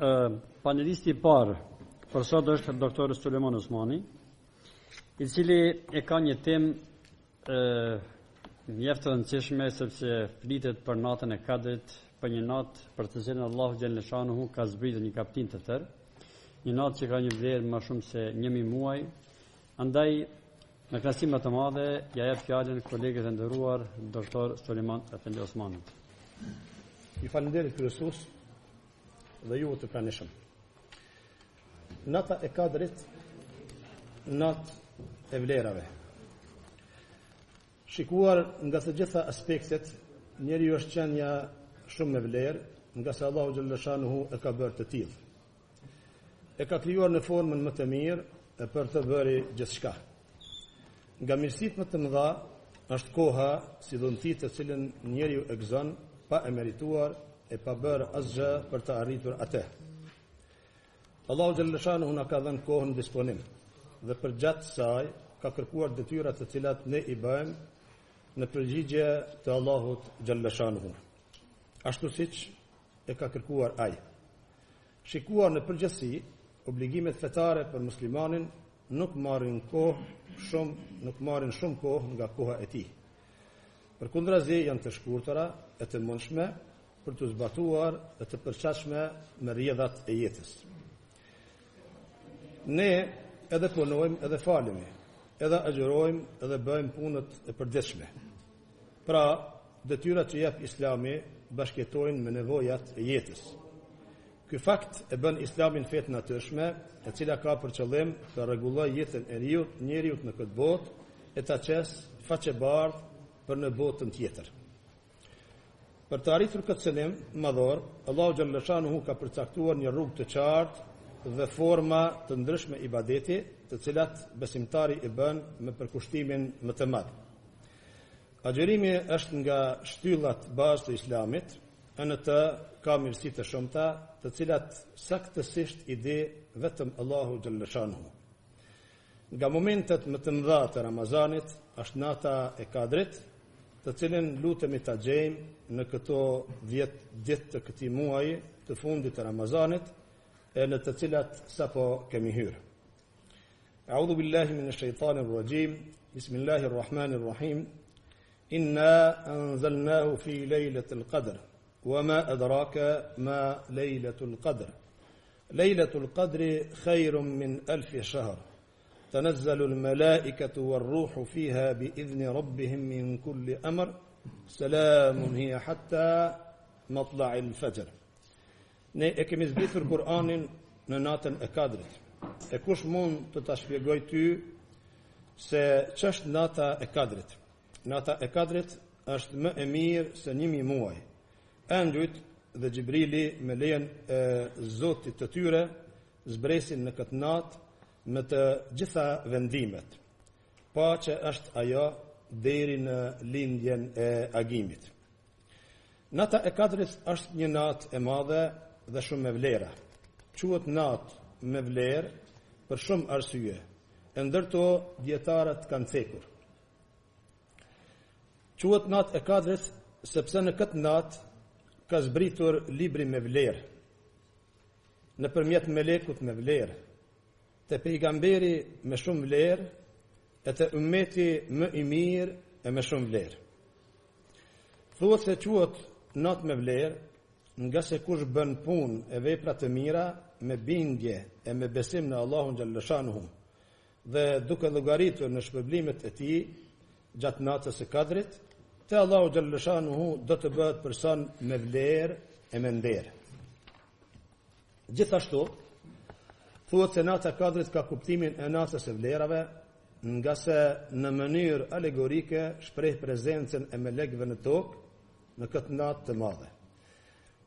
Panelisti I parë për sot është doktor Sulejman Osmani, I cili e ka një temë mjaft të rëndësishme sepse flitet për natën e Kadrit, për një natë për të cilën Allahu xhallahu xhanuhu ka zbritur një kaptin të tërë, një natë që ka një vlerë më shumë se 1000 muaj. Andaj me kënaqësi më të madhe ja jap fjalën kolegës e nderuar doktor Sulejman Efendi Osmanit. Ju falenderoj kryesues dhe ju të pranishëm. Nata e Kadrit, natë e vlerave. Shikuar nga të gjitha aspektet, njeriu është qenia shumë me vlerë, nga se Allahu xhallahu xhanuhu e ka bërë të tillë. E ka krijuar në formën më të mirë e për të bërë gjithçka. Nga mirësitë më të mëdha është koha, si dhunti të cilën njeriu e gëzon pa e merituar e pa bërë asgjë për të arritur atë. Allahu xhallahu xhanuhu na ka dhënë kohën disponim dhe përgjatë saj ka kërkuar detyrat të cilat ne I bëjmë në përgjigje të Allahut xhallahu xhanuhu. Ashtu siç e ka kërkuar ai. Shikuar në përgjithësi, obligimet fetare për muslimanin nuk marrin shumë kohë nga koha e tij. Përkundrazi janë të shkurtëra e të mundshme për të zbatuar e të përshtatshme me rrjedhat e jetës. Ne edhe punojmë, edhe falemi, edhe agjërojmë, edhe bëjmë punët e përditshme. Pra, detyrat që jep Islami bashkëtojnë me nevojat e jetës. Ky fakt e bën Islamin fetë natyrshme, e cila ka për qëllim të rregullojë jetën e njeriut në këtë botë e ta çesë faqebardh për në botën tjetër. Për të arritur këtë qëllim madhor, Allahu xhallahu xhanuhu ka përcaktuar një rrugë të qartë dhe forma të ndryshme ibadeti, të cilat besimtari I bën me përkushtimin më të madh. Agjërimi është nga shtyllat bazë të Islamit, e në të ka mirësi të shumta, të cilat saktësisht I di vetëm Allahu xhallahu xhanuhu. Nga momentet më të mëdha të Ramazanit është nata e Kadrit, të cilën lutemi ta gjejmë në këto 10 ditë të këtij muaji të fundit të Ramazanit, e në të cilat sapo kemi hyrë. A'udhu billahi minash shaitanir rajim. Bismillahir rahmanir rahim. Inna anzalnahu fi laylatil qadr. Wama adraka ma laylatul qadr. Laylatul qadri khayrun min alf shahr. تنزل الملائكة والروح فيها بإذن ربهم من كل أمر سلام هي حتى مطلع الفجر. Ne e kemi zbritur Kur'anin në natën e Kadrit. E kush mund të ta shpjegoj ty se ç'është nata e Kadrit? Nata e Kadrit është më e mirë se 1000 muaj. Engjëjt dhe Xhibrili me lejen e Zotit të tyre zbresin në këtë natë me të gjitha vendimet, pa që është ajo deri në lindjen e agimit. Nata e Kadrit është një natë e madhe dhe shumë me vlera. Quhet natë me vlerë për shumë arsye, e ndërto dietarët kanë thekur. Quhet natë e Kadrit sepse në këtë natë ka zbritur libri me vlerë, nëpërmjet melekut me vlerë, të pejgamberi me shumë vlerë, e të ummeti më I mirë e me shumë vlerë. Thuhet se quhet natë me vlerë, nga se kush bën punë e vepra të mira me bindje e me besim në Allahun xhallahu xhanuhu dhe duke llogaritur në shpërblimet e tij gjatë natës së Kadrit, te Allahu xhallahu xhanuhu do të bëhet person me vlerë e me nder. Gjithashtu thuhet se nata e Kadrit ka kuptimin e natës së vlerave, nga se në mënyrë alegorike shpreh prezencën e melekëve në tokë në këtë natë të madhe.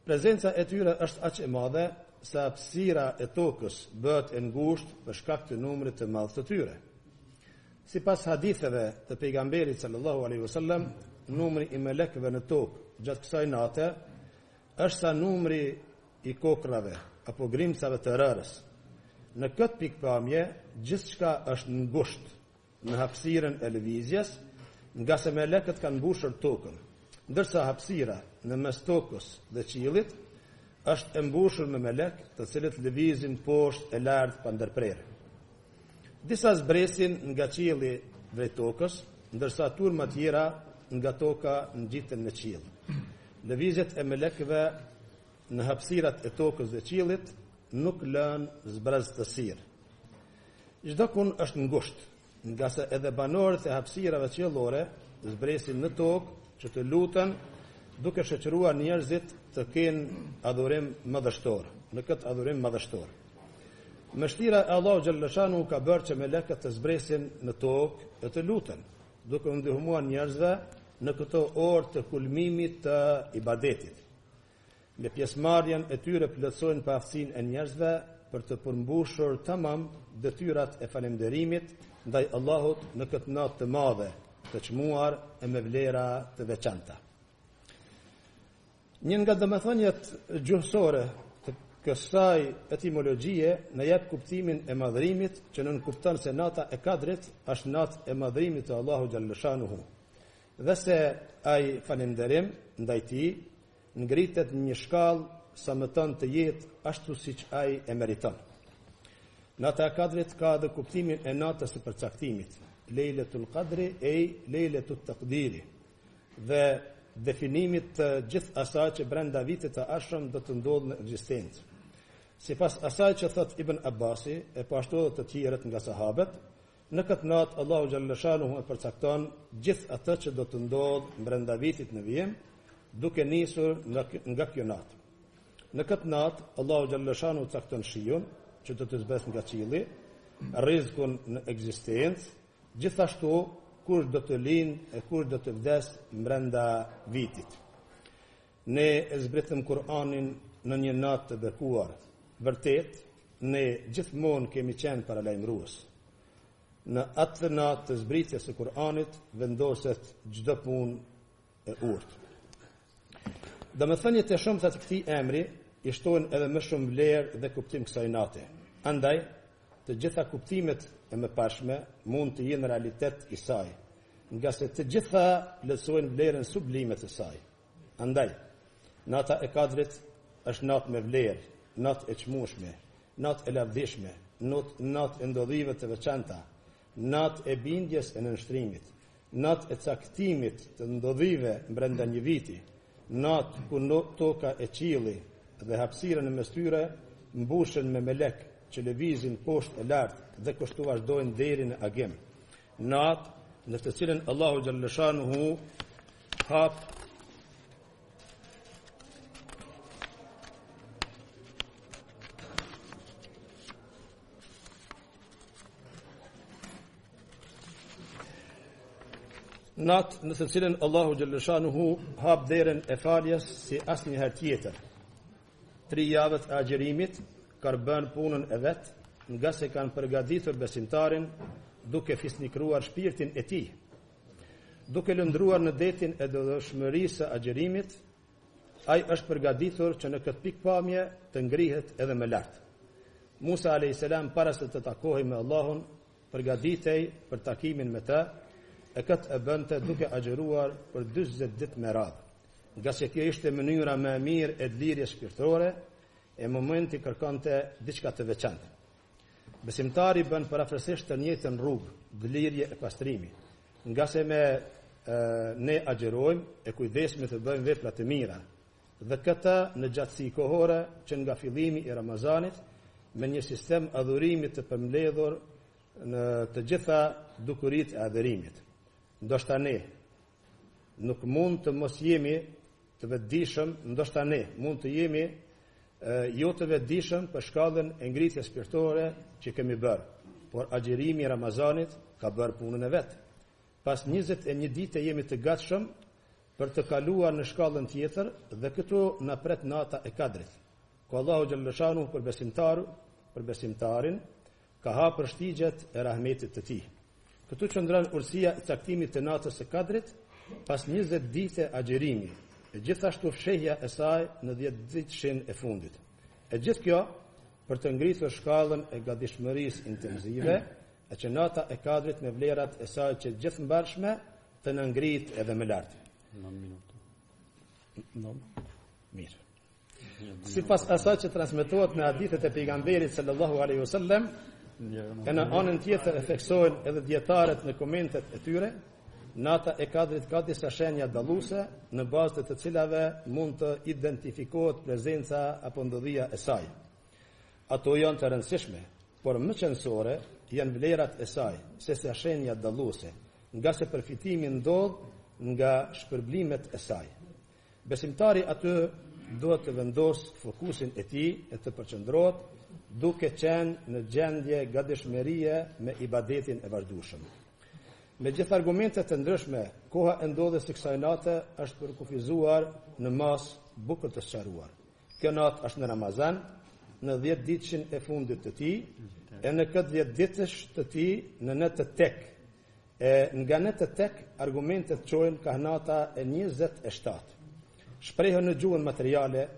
Prezenca e tyre është aq e madhe sa hapësira e tokës bëhet e ngushtë për shkak të numrit të madh të tyre. Sipas haditheve të pejgamberit sallallahu alaihi wasallam, numri I melekëve në tokë gjatë kësaj nate është sa numri I kokrave apo grimcave të rërës. Në këtë pikpamje, gjithçka është në ngushtë në hapësirën e lëvizjes, nga se melekët kanë mbushur tokën, ndërsa hapësira në mes tokës dhe qiellit është e mbushur me melek, të cilët lëvizin poshtë e lartë pa ndërprerje. Disa zbresin nga qielli drejt tokës, ndërsa turma tjera nga toka ngjiten në qiell. Lëvizjet e melekëve në hapësirat e tokës dhe qiellit nuk lënë zbraztësir. Çdo kun është ngushtë, nga se edhe banorët e hapësirave qiellore zbresin në tokë që të luten, duke shoqëruar njerëzit të kenë adhurim madhështor, në këtë adhurim madhështor. Mështira e Allahu xhallashanuhu ka bërë që melekët të zbresin në tokë e të luten, duke u ndihmuar njerëzve në këto orë të kulmimit të ibadetit. Me pjesëmarrjen e tyre plotësojnë paaftësinë e njerëzve për të përmbushur tamam detyrat e falënderimit ndaj Allahut në këtë natë të madhe, të çmuar e me vlera të veçanta. Një nga domethënjet gjuhësore të kësaj etimologjie në jep kuptimin e madhërimit që nën kupton se nata e Kadrit është natë e madhërimit të Allahu xhallashanuhu, dhe se ai falënderim ndaj tij ngritet në një shkallë sa më tonë të jetë ashtu siç ai e meriton. Nata e Kadrit ka edhe kuptimin e natës së përcaktimit, Lejletul Qadri e Lejletut Taqdiri, dhe definimit të gjithë asaj që brenda vitit të ardhshëm do të ndodhë në ekzistencë. Sipas asaj që thot Ibn Abbasi e po ashtu edhe të tjerët nga sahabët, në këtë natë Allahu xhallashanuhu e përcakton gjithë atë që do të ndodhë brenda vitit në vijim, duke nisur nga kjo natë. Në këtë natë Allahu xhallashanuhu cakton shiun që do të zbresë nga qielli, rrezikun në ekzistencë, gjithashtu kush do të linë e kush do të vdes brenda vitit. Ne e zbritëm Kur'anin në një natë të bekuar. Vërtet, ne gjithmonë kemi qenë paralajmërues. Në atë natë të zbritjes së Kur'anit vendoset çdo punë e urtë. Domethënjet e shumta të këtij emri i shtojnë edhe më shumë vlerë dhe kuptim kësaj nate. Andaj, të gjitha kuptimet e mëparshme mund të jenë realitet i saj, nga se të gjitha plotësojnë vlerën sublime të saj. Andaj, nata e Kadrit është natë me vlerë, natë e çmueshme, natë e lavdishme, natë e ndodhive të veçanta, natë e bindjes e nënshtrimit, natë e caktimit të ndodhive brenda një viti, natë ku toka e qielli dhe hapësira në mes tyre mbushen me melek që lëvizin poshtë e lartë dhe kështu vazhdojnë deri në agim. Natë në të cilën Allahu xhallashanuhu hap natë në të cilën Allahu xhallashanuhu hap derën e faljes si asnjëherë tjetër. 3 javët e agjerimit kanë bën punën e vet, nga se kanë përgatitur besimtarin duke fisnikruar shpirtin e tij, duke lëndruar në detin e dëshmërisë së agjerimit. Ai është përgatitur që në këtë pikpamje të ngrihet edhe më lart. Musa alayhis salam para se të takohej me Allahun, përgatitej për takimin me të, e këtë e bënte duke agjeruar për 40 ditë me radhë, nga se kjo ishte mënyra më e mirë e lirjes shpirtërore, e momenti kërkonte diçka të veçantë. Besimtari bën parafrasisht të njëjtën rrugë, dëlirje e pastrimi, nga se ne agjerojmë e kujdesemi të bëjmë vepra të mira, dhe këta në gjatësi kohore që nga fillimi i Ramazanit me një sistem adhurimi të përmbledhur në të gjitha dukuritë e adhurimit. Ndoshta ne nuk mund të mos jemi të vetëdijshëm, ndoshta ne mund të jemi jo të vetëdijshëm për shkallën e ngritjes shpirtërore që kemi bërë, por agjerimi i Ramazanit ka bërë punën e vet. Pas 21 dite jemi të gatshëm për të kaluar në shkallën tjetër dhe këtu na pret nata e Kadrit, ku Allahu xhallashanuhu për besimtarin ka hapur shtigjet e rahmetit të tij. Këtu qëndron urësia e caktimit të natës së Kadrit pas 20 dite agjerimi, e gjithashtu fshehja e saj në 10 ditëshin e fundit. E gjithë kjo për të ngritur shkallën e gatishmërisë intensive, e që nata e Kadrit me vlerat e saj që gjithë mbarshme të në ngrit edhe më lart. Mirë. Sipas asaj që transmetohet në hadithet e pejgamberit sallallahu alaihi wasallam, e në anën tjetër e theksojnë edhe dietarët në komentet e tyre, nata e Kadrit ka disa shenja dalluese në bazë të cilave mund të identifikohet prezenca apo ndodhia e saj. Ato janë të rëndësishme, por më qëndësore janë vlerat e saj, sesa shenja dalluese, nga se përfitimi ndodh nga shpërblimet e saj. Besimtari aty duhet të vendos fokusin e tij e të përqendrohet duke qenë në gjendje gatishmërie me ibadetin e vazhdueshëm. Me gjithë argumentet të ndryshme, koha e ndodhjes së kësaj nate është përkufizuar në mas bukur të sqaruar. Kjo natë është në Ramazan, në 10 ditëshin e fundit të tij, e në këtë 10 ditësh të tij në net të tek. Nga net të tek, argumentet çojnë ka nata e 27. Shprehën në gjuhën materiale,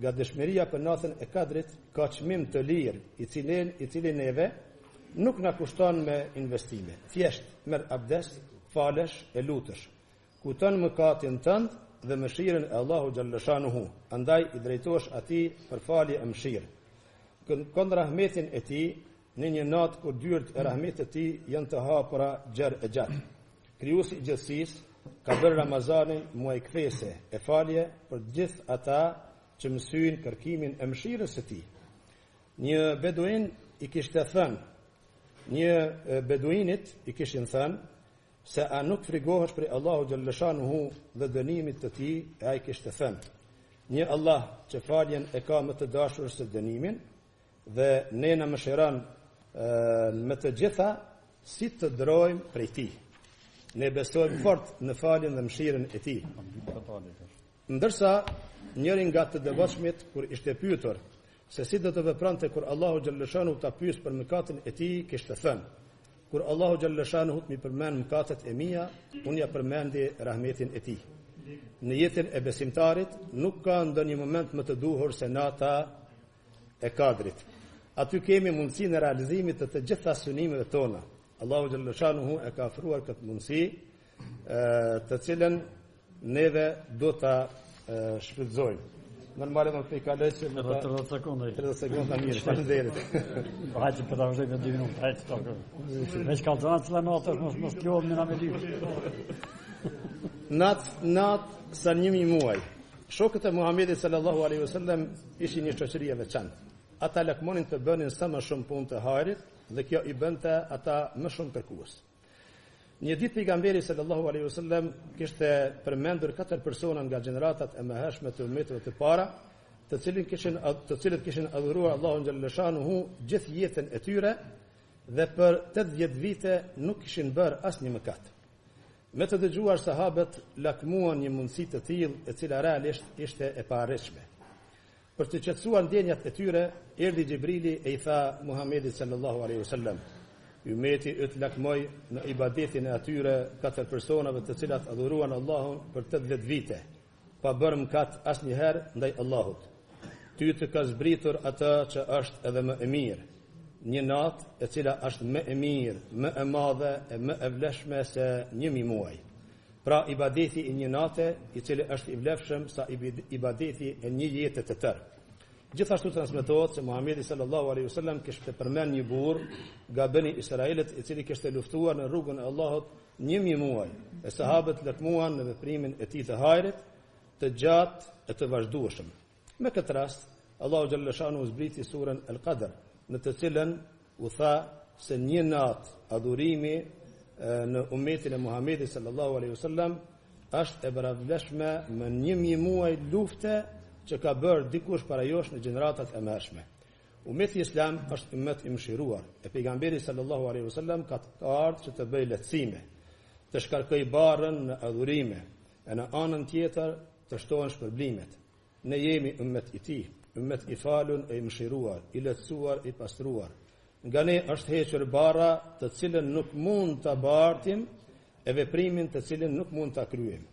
nga dëshmëria për natën e Kadrit ka çmim të lirë, i cili neve nuk na kushton me investime. Thjesht merr abdes, falesh e lutesh. Kuton mëkatin tënd dhe mëshirën e Allahu xhallashanuhu. Andaj i drejtohesh atij për falje e mëshirë. Kënd rahmetin e tij në një natë kur dyert e rahmetit të tij janë të hapura gjerë e gjatë. Krijuesi i gjithësisë ka bërë Ramazanin muaj kthese e falje për gjithë ata që mësojnë kërkimin e mëshirës së tij. Një beduinit i kishin thënë se a nuk frigohesh për Allahu xhallashanuhu dhe dënimit të tij, e ai kishte thënë: një Allah që faljen e ka më të dashur se dënimin dhe ne na mëshiron me të gjitha, si të drojmë prej tij. Ne besojmë fort në faljen dhe mëshirën e tij. Ndërsa njëri nga të devotshmit kur ishte pyetur se si do të vepronte kur Allahu xhallashanuhu ta pyes për mëkatin e tij, kishte thënë: kur Allahu xhallashanuhu më përmend mëkatet e mia, unë ja përmendi rahmetin e tij. Në jetën e besimtarit nuk ka ndonjë moment më të duhur se nata e Kadrit. Aty kemi mundësinë e realizimit të gjitha synimeve tona. Allahu xhallashanuhu e ka ofruar këtë mundësi, të cilën neve do ta shfrytëzojmë. Normale do të kaloj se 30 sekonda. 30 sekonda mirë, faleminderit. Hajde për ta vëzhgojmë 2 minuta, hajde stokë. Veç kallzona që la natë mos ljohem në me dy. Nat sa 1 muaj. Shokët e Muhamedit sallallahu alaihi wasallam ishin një shoqëri e veçantë. Ata lakmonin të bënin sa më shumë punë të hajrit dhe kjo i bënte ata më shumë kërkues. Një ditë pejgamberi sallallahu alaihi wasallam kishte përmendur 4 persona nga gjeneratat e mëhershme të ummeteve të para, të cilët kishin adhuruar Allahun xhallashanuhu gjithë jetën e tyre dhe për 80 vite nuk kishin bërë asnjë mëkat. Me të dëgjuar sahabët lakmuan një mundësi të tillë e cila realisht ishte e paarritshme. Për të qetësuar ndjenjat e tyre, erdhi Xhibrili e i tha Muhamedit sallallahu alaihi wasallam: ummeti yt lakmoi në ibadetin e atyre 4 personave të cilat adhuruan Allahun për 80 vite, pa bërë mëkat asnjëherë ndaj Allahut. Ty të ka zbritur atë që është edhe më e mirë, një natë e cila është më e mirë, më e madhe e më e vlefshme se 1000 muaj. Pra ibadeti i një nate i cili është i vlefshëm sa ibadeti e një jete të tërë. Gjithashtu transmetohet se Muhamedi sallallahu alaihi wasallam kishte përmend një burr nga Beni Israilit i cili kishte luftuar në rrugën e Allahut 1000 muaj. E sahabët lakmuan në veprimin e tij të hajrit, të gjatë e të vazhdueshëm. Me këtë rast, Allahu xhallashanuhu zbriti surën Al-Qadr, në të cilën u tha se një natë adhurimi në ummetin e Muhamedit sallallahu alaihi wasallam është e baravleshme me 1000 muaj lufte që ka bërë dikush para josh në gjeneratat e mëhershme. Ummeti islam është ummet i mëshiruar, e pejgamberi sallallahu alaihi wasallam ka ardhur që të bëjë lehtësime, të shkarkoj barrën në adhurime, e në anën tjetër të shtohen shpërblimet. Ne jemi ummet i tij, ummet i falun e i mëshiruar, i lehtësuar, i pastruar. Nga ne është hequr barra të cilën nuk mund ta bartim e veprimin të cilën nuk mund ta kryejmë.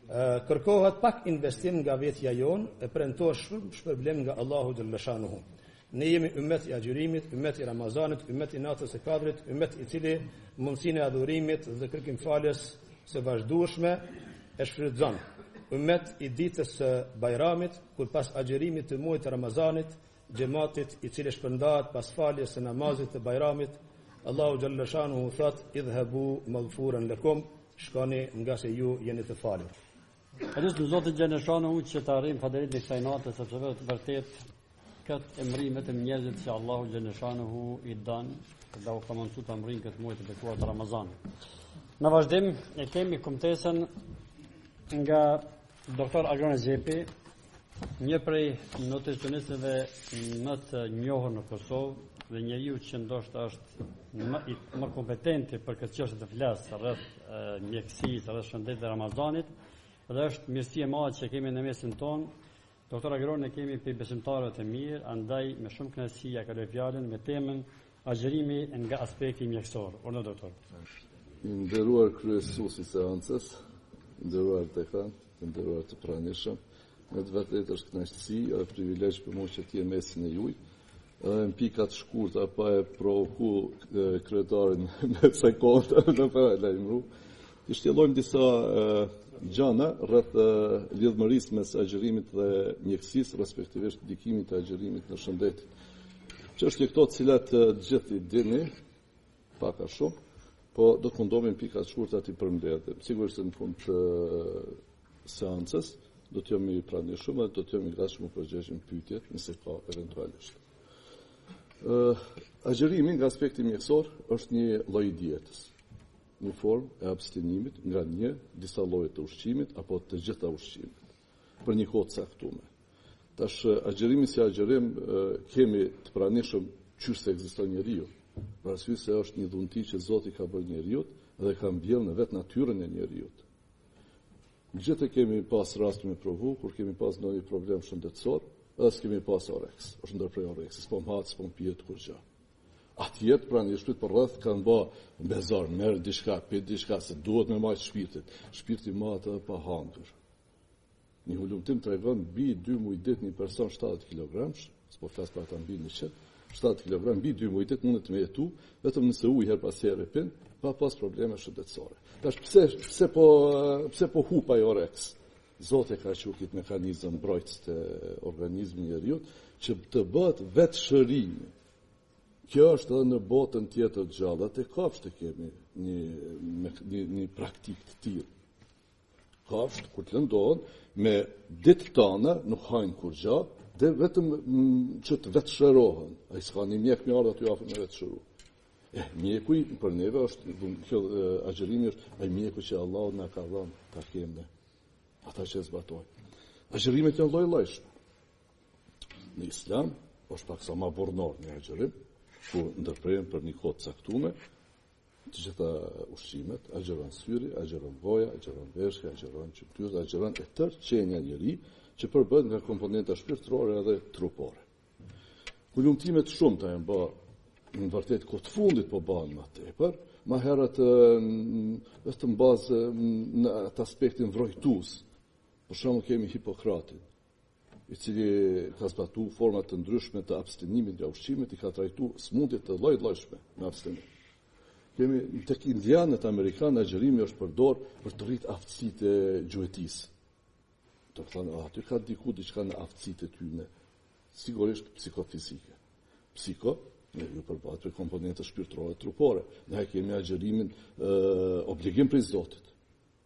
Kërkohet pak investim nga vetja jon e premtohet shumë shpërblim nga Allahu xhallashanuhu. Ne jemi ummet i agjërimit, ummet i Ramazanit, ummet i natës së Kadrit, ummet i cili mundësinë e adhurimit dhe kërkim faljes së vazhdueshme e shfrytëzon. ummet I ditës së Bajramit, kur pas agjerimit të muajit të Ramazanit, xhamatit I cili shpërndahet pas faljes së namazit të Bajramit, Allahu xhalla shanuhu thot: "Idhhabu maghfuran lakum", shkoni nga se ju jeni të falur. Hadis në Zotit Gjeneshanu që të arrim faderit në kësaj natë, sepse vetë vërtet këtë emrim vetëm njerëzit që Allahu Gjeneshanu I dan, dhe u ka mundsu të emrin këtë muaj të bekuar të Ramazanit. Në vazhdim e kemi kumtesën nga doktor Agron Xhepi, një prej nutricionistëve më të njohur në Kosovë dhe njeriu që ndoshta është më kompetenti për këtë çështje të flasë rreth mjekësisë, rreth shëndetit të Ramazanit, dhe është mirësi e madhe që kemi në mesin tonë. Doktor Agron e kemi për besimtarët e mirë, andaj me shumë kënaqësi ja kaloj fjalën me temën agjerimi nga aspekti mjekësor. Orë doktor. Nderuar kryesuesi I seancës, nderuar dekan, nderuar të pranishëm, me të vërtetë është kënaqësi e privilegj për mua që të jem mesin e juaj. Edhe në pikat shkurta pa e provoku kryetarin me sekonda në para lajmëru. Të shtjellojmë disa gjana rreth lidhmërisë mes agjerimit dhe mjekësisë, respektivisht ndikimit të agjerimit në shëndet. Çështje këto të cilat gjithë I dini, pak a shumë, po do të mundohemi në pikat shkurta të I përmbledhim. Sigurisht se në fund të seancës do të jemi I pranishëm dhe do të jemi I gatshëm të përgjigjemi pyetjet nëse ka eventualisht. Agjerimi nga aspekti mjekësor është një lloj dietës, një formë e abstinimit nga disa lloje të ushqimit apo të gjitha ushqimit për një kohë të caktuar. Tash agjerimi si agjerim kemi të pranishëm qysh se ekziston njeriu, për arsye se është një dhunti që Zoti ka bërë njeriu dhe ka mbjellë në vetë natyrën e njeriu. Gjithë kemi pas rast me provu kur kemi pas ndonjë problem shëndetësor, edhe s'kemi pas oreks, është ndërprej oreksis, s'po m'hat, s'po m'pijet kur gjë. Atjet pra një shpirt për rreth kanë bë bezar, merr diçka, pit diçka se duhet me majt shpirtit. Shpirti mahet edhe pa hangur. Një hulumtim tregon mbi 2 muaj ditë një person 70 kg, s'po flas për ata mbi 100, 70 kg mbi 2 muaj ditë mundet me jetu vetëm nëse ujë her pas here pin, pa pas probleme shëndetësore. Tash pse po hupa ai oreks? Zoti ka qenë këtë mekanizëm mbrojtës të organizmit njeriu që të bëhet vetë shërimi. Kjo është edhe në botën tjetër të gjallë, te kafshët e kemi një praktikë të tillë. Kafshët kur të lëndohen me ditë tona nuk hajnë kur gjë, dhe vetëm që të vetë shërohen. Ai s'ka një mjek më ardh aty afër me vetë shëru. Mjeku për neve është kjo agjerimi është ai mjeku që Allahu na ka dhënë ta kemi. Ata që zbatojnë. Agjerimet janë lloj-llojshme. Në Islam është pak sa më burrnor në agjerim, ku ndërprejmë për një kohë të caktuar të gjitha ushqimet, agjeron syri, agjeron goja, agjeron veshka, agjeron qytyrë, agjeron e tërë qenia njeri që përbëhet nga komponenta shpirtërore edhe trupore. Kulumtimet shumëta janë bë në vërtet kohë të fundit po bëhen më tepër, më herët vetëm bazë në atë aspektin vrojtues. Për shembull kemi Hipokratin, I cili ka zbatuar forma të ndryshme të abstinimit nga ushqimet, I ka trajtuar smundje të lloj-llojshme me abstinim. Kemi tek indianët amerikanë agjerimi është përdor për të rritur aftësitë e gjuetisë. Do të thonë, aty ka diku diçka në aftësitë e tyre, sigurisht psikofizike. Ju përbahet për komponente shpirtërore trupore. Ne kemi agjerimin obligim prej Zotit.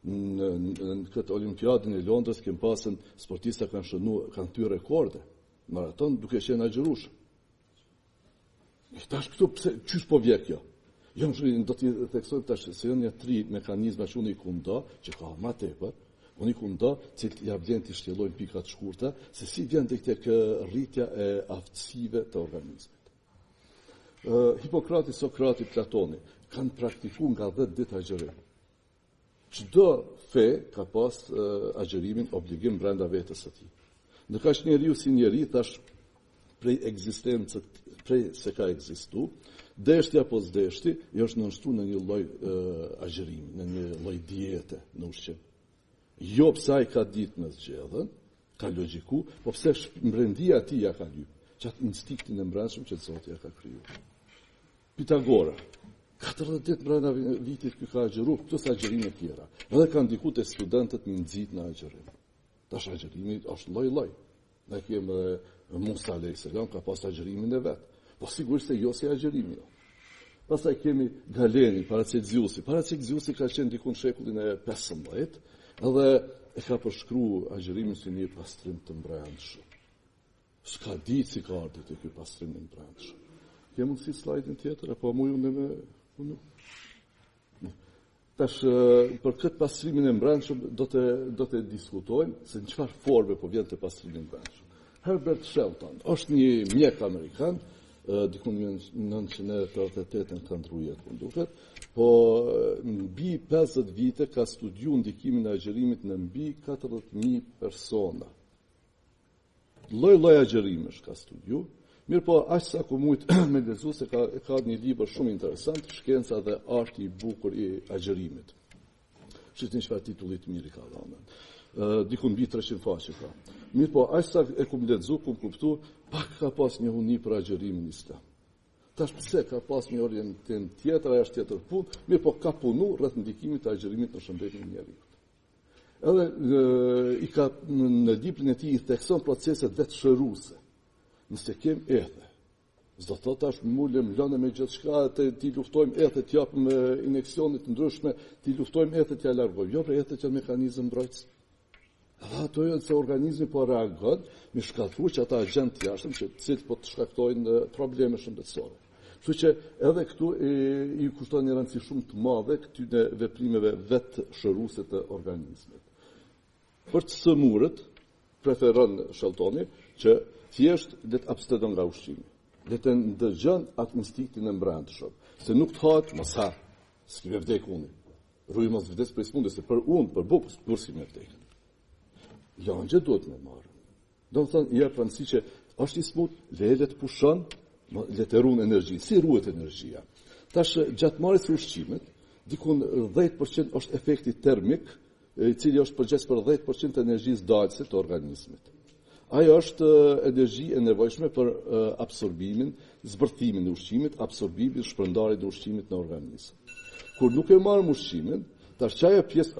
Në këtë olimpiadën e Londrës kemi pasën sportista kanë thyer rekorde maraton duke qenë agjerueshëm. Tash këtu pse çysh po vjen kjo? Jo, do t'i theksoj tash se janë 3 mekanizma që unë I kumdo, që ka më tepër, unë I kumdo, që ja vlen të shtjellojmë pikat shkurta, se si vjen tek rritja e aftësive të organizmit. Hipokrati, Sokrati, Platoni kanë praktikuar nga 10 ditë agjerim. Çdo fe ka pas agjerimin obligim brenda vetes së tij. Ndërkaq njeriu si njeri tash prej ekzistencës, prej se ka ekzistuar, deshti apo s'deshti, është nënshtruar në një lloj agjerimi, në një lloj diete në ushqim. Jo pse ai ka ditë me zgjedhën, ka logjiku, po pse mbrendia e tij ja ka lyp, çat instinktin e mbrëmshëm që Zoti ja ka krijuar. Pitagora 40 ditë brenda vitit ky ka agjeruar, plus agjerime tjera. Edhe kanë diku te studentët në nxit në agjerim. Tash agjerimi është lloj-lloj. Ne kemë Musa a.s. ka pas agjerimin e vet. Po sigurisht se jo si agjerimi. Pastaj kemi Galeni, Paracelsiusi. Paracelsiusi ka qenë diku në shekullin e 15, edhe e ka përshkruar agjerimin si një pastrim të brendshëm. S'ka ditë si ka ardhur te ky pastrim i brendshëm. Ke mundësi slajdin tjetër apo më unë me unë? Tash për këtë pastrimin e brendshëm do të diskutojmë se në çfarë forme po vjen te pastrimi i brendshëm. Herbert Shelton është një mjek amerikan, diku në 1938 ka ndruar jetë, më duket, po mbi 50 vite ka studiuar ndikimin e agjerimit në mbi 40.000 persona. Lloj-lloj agjerimesh ka studiuar. Mirë po, aq sa ku mujt me lexues se ka një libër shumë interesant, Shkenca dhe arti i bukur i agjerimit. Shitni çfarë titulli të mirë ka dhënë. Diku mbi 300 faqe ka. Mirë po, aq sa e kum lexuar, kum kuptuar, pak ka pas një huni për agjerimin islam. Tash pse ka pas një orientim tjetër, ajo është tjetër punë, mirë po ka punu rreth ndikimit të agjerimit në shëndetin e njerëzit. Edhe i ka në librin e tij i thekson proceset vetëshëruese. Nëse kem ethe, s'do thot tash mulem lënë me gjithçka ti luftojmë ethe, të japim injeksione të ndryshme, ti luftojmë ethe t'ja largojmë. Jo, për ethe që mekanizëm mbrojtës. Edhe ato janë se organizmi po reagon me shkatërruar që ata agent të jashtëm që cilët po të shkaktojnë probleme shëndetësore. Kështu që edhe këtu i kushton një rëndësi shumë të madhe këtyre veprimeve vetëshëruese të organizmit. Për të sëmurët, preferon Sheltoni që thjesht le të abstendon nga ushqimi. Le të ndëgjon atë instinktin e brendshëm, se nuk të hahet mos ha. S'ke me vdek unë. Rruj mos vdes për smundje, se për unë, për bukës, për si me vdek. Janë duhet me marrë. Do të thonë, jep rëndësi që është i smut, le të pushon, le të ruan energji. Si ruhet energjia? Tash gjatë marrjes së ushqimit, dikun 10% është efekti termik, i cili është përgjegjës për 10% të energjisë dalëse të organizmit. Ajo është energji e nevojshme për absorbimin, zbërthimin e ushqimit, absorbimin, shpërndarjen e ushqimit në organizëm. Kur nuk e marrim ushqimin, tash çaja pjesë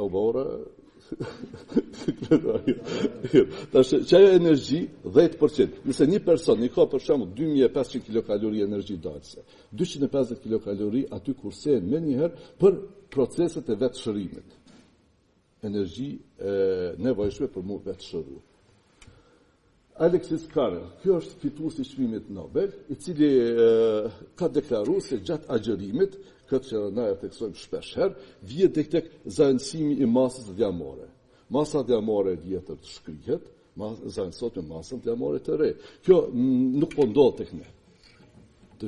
tash çaja energji 10%. Nëse një person i ka për shembull 2500 kilokalori energji dalëse, 250 kilokalori aty kursehen menjëherë për proceset e vetëshërimit. Energji nevojshme për mu vetëshëruar. Alexis Carrel, kjo është fituesi i çmimit Nobel, i cili ka deklaruar se gjatë agjerimit, këtë që na e theksojmë shpesh herë, vjen tek zëvendësimi i masës djamore. Masa djamore e vjetër të shkrihet, zëvendësohet me masën djamore të re. Kjo nuk po ndodh tek ne.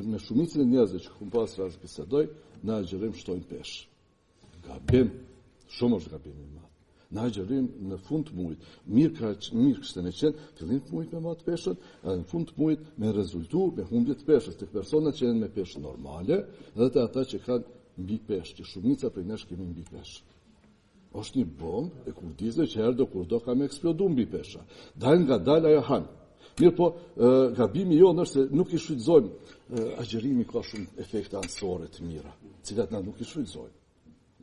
Me shumicën e njerëzve që kum pas rast bisedoj, na agjerim shtojnë peshë. Gabim, shumë është gabim i madh. Në agjerim në fund të muajit, mirë kështë me qenë, fillim të muajit me matë peshën, edhe në fund të muajit me rezultu me humbje të peshës, të persona që janë me peshë normale, dhe të ata që kanë mbi peshë, që shumica për nesh kemi mbi peshë. Është një bombë e kurdizë që herë do kur do ka me eksplodu mbi pesha. Dalë nga dalë ajo hanë. Mirë po, gabimi jonë është se nuk i shfrytëzojmë, agjerimi ka shumë efekte anësore të mira, cilat na nuk i shfrytëzojmë.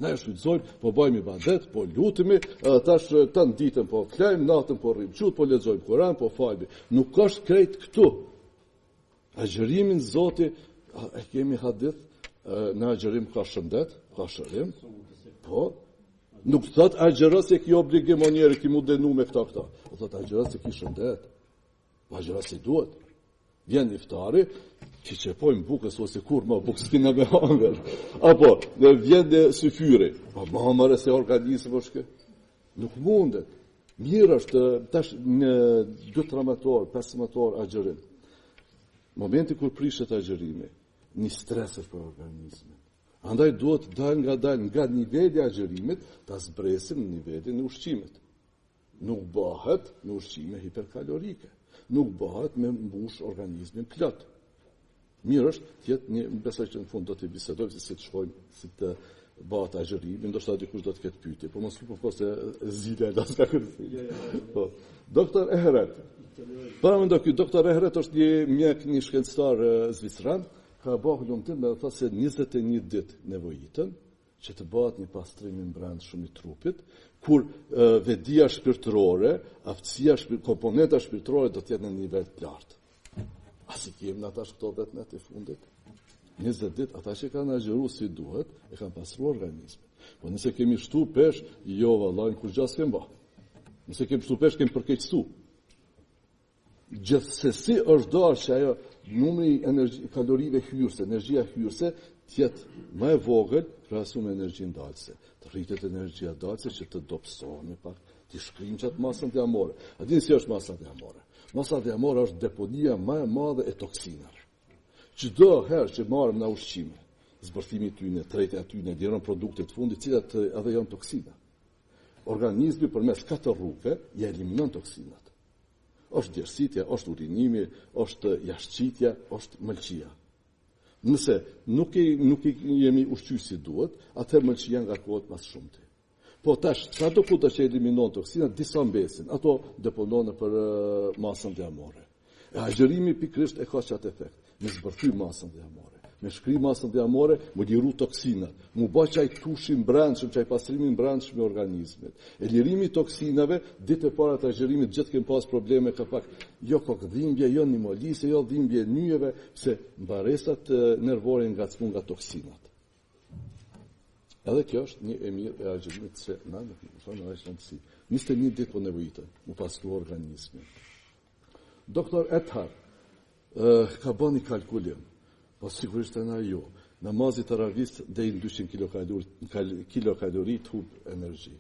Na e shfrytëzojmë, po bëjmë ibadet, po lutemi, tash të ditën po flajmë, natën po rrim qut, po lexojmë Kur'an, po falemi. Nuk është krejt këtu. Agjerimin Zoti, e kemi hadith, në agjerim ka shëndet, ka shërim, po, nuk thot agjeros se ki obligim o njerë, ki mu denu me këta. Po thot agjeros se ki shëndet, po agjeros se duhet. Vjen iftari, që qepojmë bukës ose kur ma bukës kina me hangër. Apo, vjen dhe syfyri. Po ma mëre se organizëm është kë. Nuk mundet. Mirë është tash në 2-13 orë, 15 orë agjerim. Momenti kur prishet agjerimi, një stresër për organizmin. Andaj duhet dalë nga niveli agjerimit, ta zbresim në nivelin e ushqimit. Nuk bëhet në ushqime hiperkalorike. Nuk bëhet me mbush organizmin plot. Mirë është, tjetë një, besoj që në fund do të bisedojmë si të shkojmë, si të bëhet agjerimi, ndoshta dikush do të ketë pyetje, po mos po se zile e lasë ka kërësi. Doktor Ehret, para më ndo kjo, doktor Ehret është një shkencëtar zvicran, ka bëhë lumëtim me thotë se 21 ditë nevojitën që të bëhet një pastrim i brendshëm i trupit, kur vedia shpirtërore, aftësia komponenta shpirtërore do të jetë në nivel të lartë. A si kemi në atash këto 10 net i fundit? 20 ditë, ata që kanë agjëruar si duhet, e kanë pastruar organizmin. Po nëse kemi shtu pesh, jo vallai kur gjas kem bë. Nëse kemi shtu pesh, kemi përkeqësu. Gjithsesi është dorë që ajo numri kalorive hyrëse, energjia hyrëse tjetë më e vogël krahasu me energjinë dalëse. Të rritet energjia dalëse që të dobësohemi pak, të shkrim qatë masën diamore. A dini si është masa diamore? Masa diamore është deponia më e madhe e toksinave. Çdo herë që marrim në ushqime, zbërthimi i tyre, tretja e tyre, dieron produkte të fundit, cilat edhe janë toksina. Organizmi përmes 4 rrugëve i eliminon toksinat. Është djersitja, është urinimi, është jashtëqitja, është mëlçia. Nëse nuk jemi ushqyer si duhet, atëherë mëlçia ngarkohet mas shumti. Po tash, sa do kuta që eliminon toksinat, disa mbesin, ato deponohen për masën diamore. E agjërimi pikërisht e ka çat efekt, me zbërthy masën diamore, me shkri masën diamore, me liru toksinat, mu bë çaj tushin brendshëm, çaj pastrimin brendshëm i organizmit. E lirimi i toksinave, ditë e para të agjërimit gjithë kemi pas probleme ka pak jo kokëdhimbje, jo nimolise, jo dhimbje nyjeve, se mbaresat nervore ngacmuar nga toksinat. Edhe kjo është një e mirë e agjërimit se na nuk thonë ai shëndetësi. 21 ditë po nevojitën, mu pastru organizmin. Doktor Ethar ka bën një kalkulim, po sigurisht e na jo. Namazi taravih deri në 200 kilokalori të hub energji.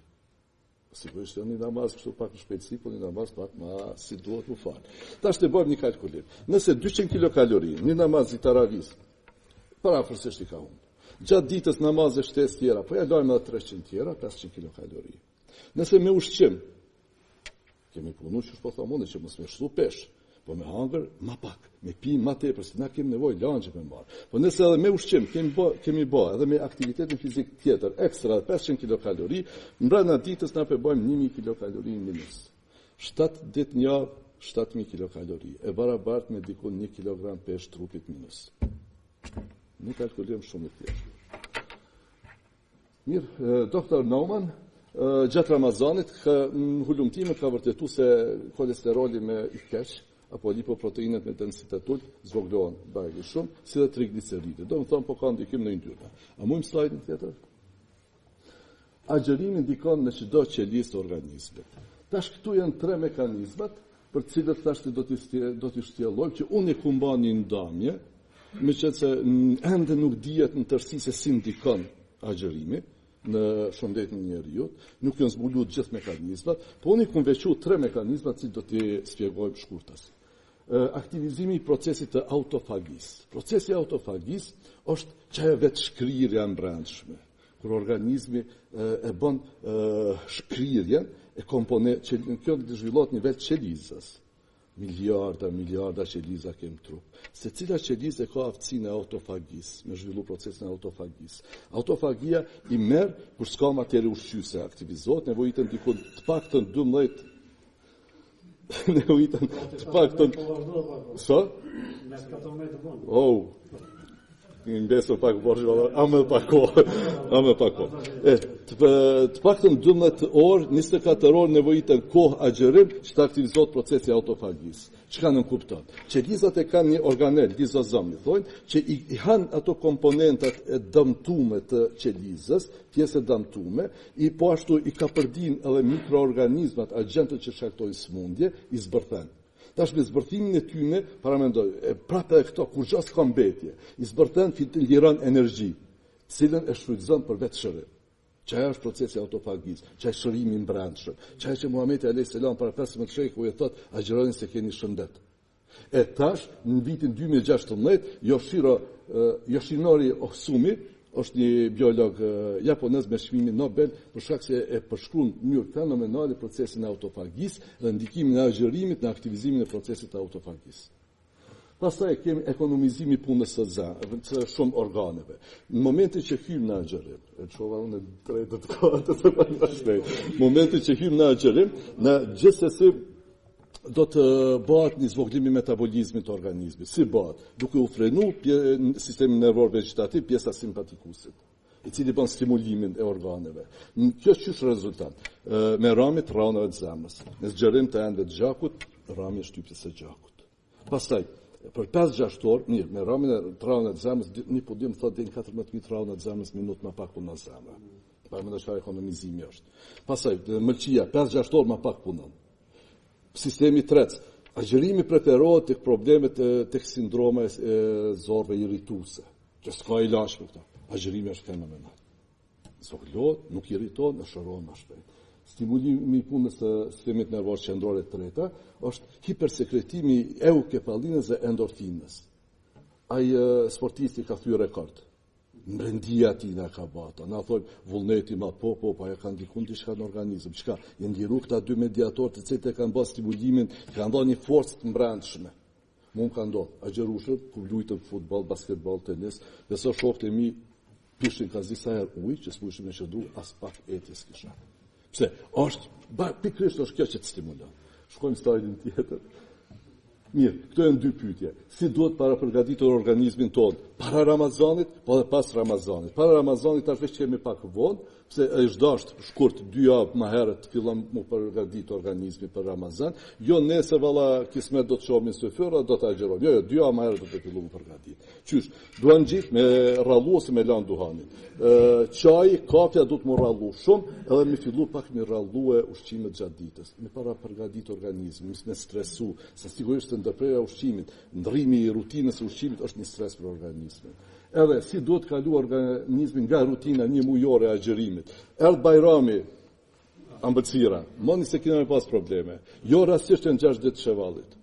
Sigurisht jo një namaz kështu pak në shpejtësi, po një namaz pak ma si duhet u fal. Tash të bëjmë një kalkulim. Nëse 200 kilokalori, një namaz i taravih, parafërsisht i ka humbur. Gjatë ditës namazë shtesë tjera, po ja lajmë edhe 300 tjera, 500 kilokalori. Nëse me ushqim, kemi punu që shpo thamone që mos me shtu pesh, po me hangër, ma pak, me pi, ma tepër, si na kemi nevoj lanqe me marë. Po nëse edhe me ushqim, kemi ba, edhe me aktivitetin fizik tjetër, ekstra 500 kilokalori, mbrana ditës na përbojmë 1000 kilokalori në minus. 7 ditë një, 7000 kilokalori, e barabart me dikun 1 kilogram pesh trupit minus. Një kalkulim shumë i thjeshtë. Mirë, doktor Naumann, gjatë Ramazanit, në hulumtime ka vërtetu se kolesteroli me i keq, apo lipoproteinet me densitet ullë, zvoglohen bajgi shumë, si dhe trigliceridet. Do më thonë, po ka ndikim në ndyrë. A mujmë slajdin tjetër? Agjërimi ndikon në çdo qelisë të organizmit. Tash këtu janë 3 mekanizmat, për cilët tash do t'i shtjellojmë që unë e kumba një ndamje, me qëtë se ende nuk dihet në tërësi se si ndikon agjërimi në shëndetin e njeriut, nuk janë zbuluar gjithë mekanizmat, po unë kam veçuar 3 mekanizmat që do t'i shpjegoj shkurtës. Aktivizimi i procesit të autofagisë. Procesi i autofagisë është çaja vetë shkrirja e brendshme, kur organizmi e bën shkrirjen e komponent që kjo zhvillohet në nivel qelizës. Miliarda qeliza kem trup. Se cila qelizë ka aftësinë e autofagisë, me zhvillu procesin e autofagisë. Autofagia i merr kur s'ka materi ushqyese aktivizohet, nevojitën diku të paktën 12 nevojitën të paktën. Sa? Oh. Në besë pak borxh valla, amë pak kohë. Të paktën 12 orë, 24 orë nevojitën kohë agjërim që të aktivizohet procesi i autofagisë. Çka nuk kupton? Qelizat e kanë një organel, lizozom, thonë, që i han ato komponentat e dëmtume të qelizës, pjesë e dëmtume, i po ashtu i ka përdin edhe mikroorganizmat, agjentët që shkaktojnë sëmundje, i zbërthen. Tash me zbërthimin e tyne, paramendoj, prapë e këto, kur gjas ka mbetje, i zbërthen liron energji, cilën e shfrytëzon për vetë shërim. Çaja është procesi autofagisë, çaj shërimi i brendshëm, çaj që Muhamedi alayhis salam para 15 sheku i thotë agjëroni se keni shëndet. E tash në vitin 2016 Yoshinori Ohsumi është një biolog japonez me çmimin Nobel për shkak se e përshkruan në mënyrë fenomenale procesin e autofagisë dhe ndikimin e agjërimit në aktivizimin e procesit të autofagisë. Pastaj kemi ekonomizimi punës së të shumë organeve. Në momentin që hym në agjërim, e çova unë drejtë të kohës të pastaj. Në momentin që hym në agjërim, në gjithsesi do të bëhet një zvoglim i metabolizmit të organizmit. Si bëhet? Duke u frenuar sistemin nervor vegetativ, pjesa simpatikusit. i cili bën stimulimin e organeve. Kjo ç'është rezultat? Me rrëmit të rrallave të zemrës, me zgjerim të endëve të gjakut, rrëmje shtypjes së gjakut. Pastaj, për 5-6 orë, mirë, me rrëmjen e rrallave të zemrës, një po dim thotë deri 14 rrallave të zemrës minutë më pak punon zemra. Pa më dashur ekonomizimi është. Pastaj, mëlçia 5-6 orë më pak punon. Sistemi tretë, agjerimi preferohet tek problemet tek sindrome zorrëve irrituese. Që s'ka ilaç për këto. Agjerimi është fenomenal. Zoglohet, nuk irritohet, në shërohet më shpejt. Stimulimi i punës së sistemit nervor qendror të treta është hipersekretimi i eukefallinës dhe endorfinës. Ai sportisti ka thyer rekord. Mbrendia tina ka bata. Na thonë vullneti ma po, ja kanë ndikun diçka në organizëm. Çka? I ndiru këta dy mediatorë të cilët e kanë bërë stimulimin, kanë dhënë një forcë të mbrëmshme. Mund ka ndodhur. Agjerushët, ku luajtën futboll, basketball, tenis, dhe so shokët e mi pishin ka zi sa herë ujë, që s'pushin me shëdu, as pak etjes kisha. Pse? Pikrisht është kjo që të stimulon. Shkojmë slajdin tjetër. Mirë, këto janë dy pyetje. Si duhet para përgatitur organizmin tonë para Ramazanit, po dhe pas Ramazanit. Para Ramazanit tash veç kemi pak vonë, pse është dashur shkurt 2 javë më herët fillon mu përgatitur organizmi për Ramazan. Jo nesër valla kismet do të shohim se fyra do ta agjerojmë. Jo, 2 javë më herët do të fillojmë përgatit. Qysh? Duan gjithë me rrallu ose me lan duhanin. Çaji, kafja duhet mu rrallu shumë, edhe me fillu pak me rrallue ushqimet gjatë ditës. Me para përgatitur organizmin, me stresu, se sigurisht ndërprerja ushqimit, ndrrimi i rutinës së ushqimit është një stres për organizmin. Edhe si duhet kalu organizmin nga rutina një mujore e agjerimit. Erdh Bajrami, ambëlsira, moni se kena me pas probleme. Jo rastisht në 6 ditë shevallit.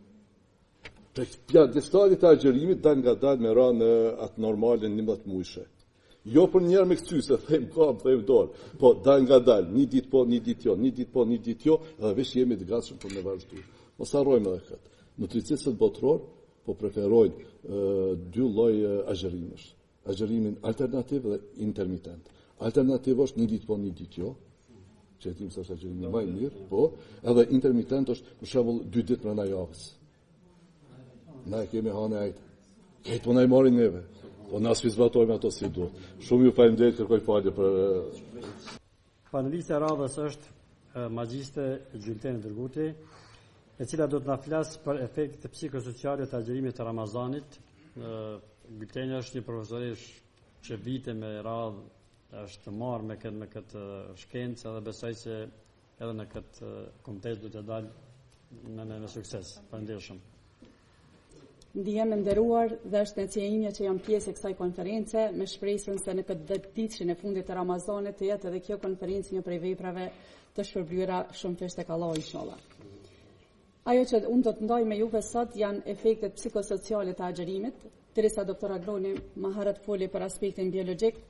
Pjadestalit e agjerimit dal nga dal me ra në atë normalin 11 mujshe. Jo për njerë me këcy, se thejmë kam, thejmë dorë, po dal nga dal, një ditë po, një ditë jo, një ditë po, një ditë jo, edhe vesh jemi të gatshëm për me vazhdu. Mos harrojmë edhe këtë. Nutricistët botror po preferojnë 2 lloj agjerimesh. Agjerimin alternativ dhe intermitent. Alternativ është 1 ditë po, 1 ditë jo. Që e tim se është agjerimi më i mirë, po, edhe intermitent është për shembull 2 ditë brenda javës. Na e kemi hanë ajtë. Këtë po na i marrin neve. Po na sfizbatojmë ato si duhet. Shumë ju faleminderit, kërkoj falje për Panelistja e radhës është magjiste Gjylteni Dërguti, e cila do të na flasë për efektet psikosociale të agjerimit të Ramazanit. Gjylteni është një profesorish që vite me radhë është marrë me këtë shkencë, edhe besoj se edhe në këtë kontekst do të dalë me sukses. Faleminderit shumë. Ndihem e nderuar dhe është në ime që jam pjesë e kësaj konference, me shpresën se në këtë ditëshin e fundit të Ramazanit të jetë edhe kjo konferencë një prej veprave të shpërblyera shumë fesht tek Allahu inshallah. Ajo që unë do të ndaj me juve sot janë efektet psikosociale të agjerimit, derisa doktor Agroni më herët foli për aspektin biologjik,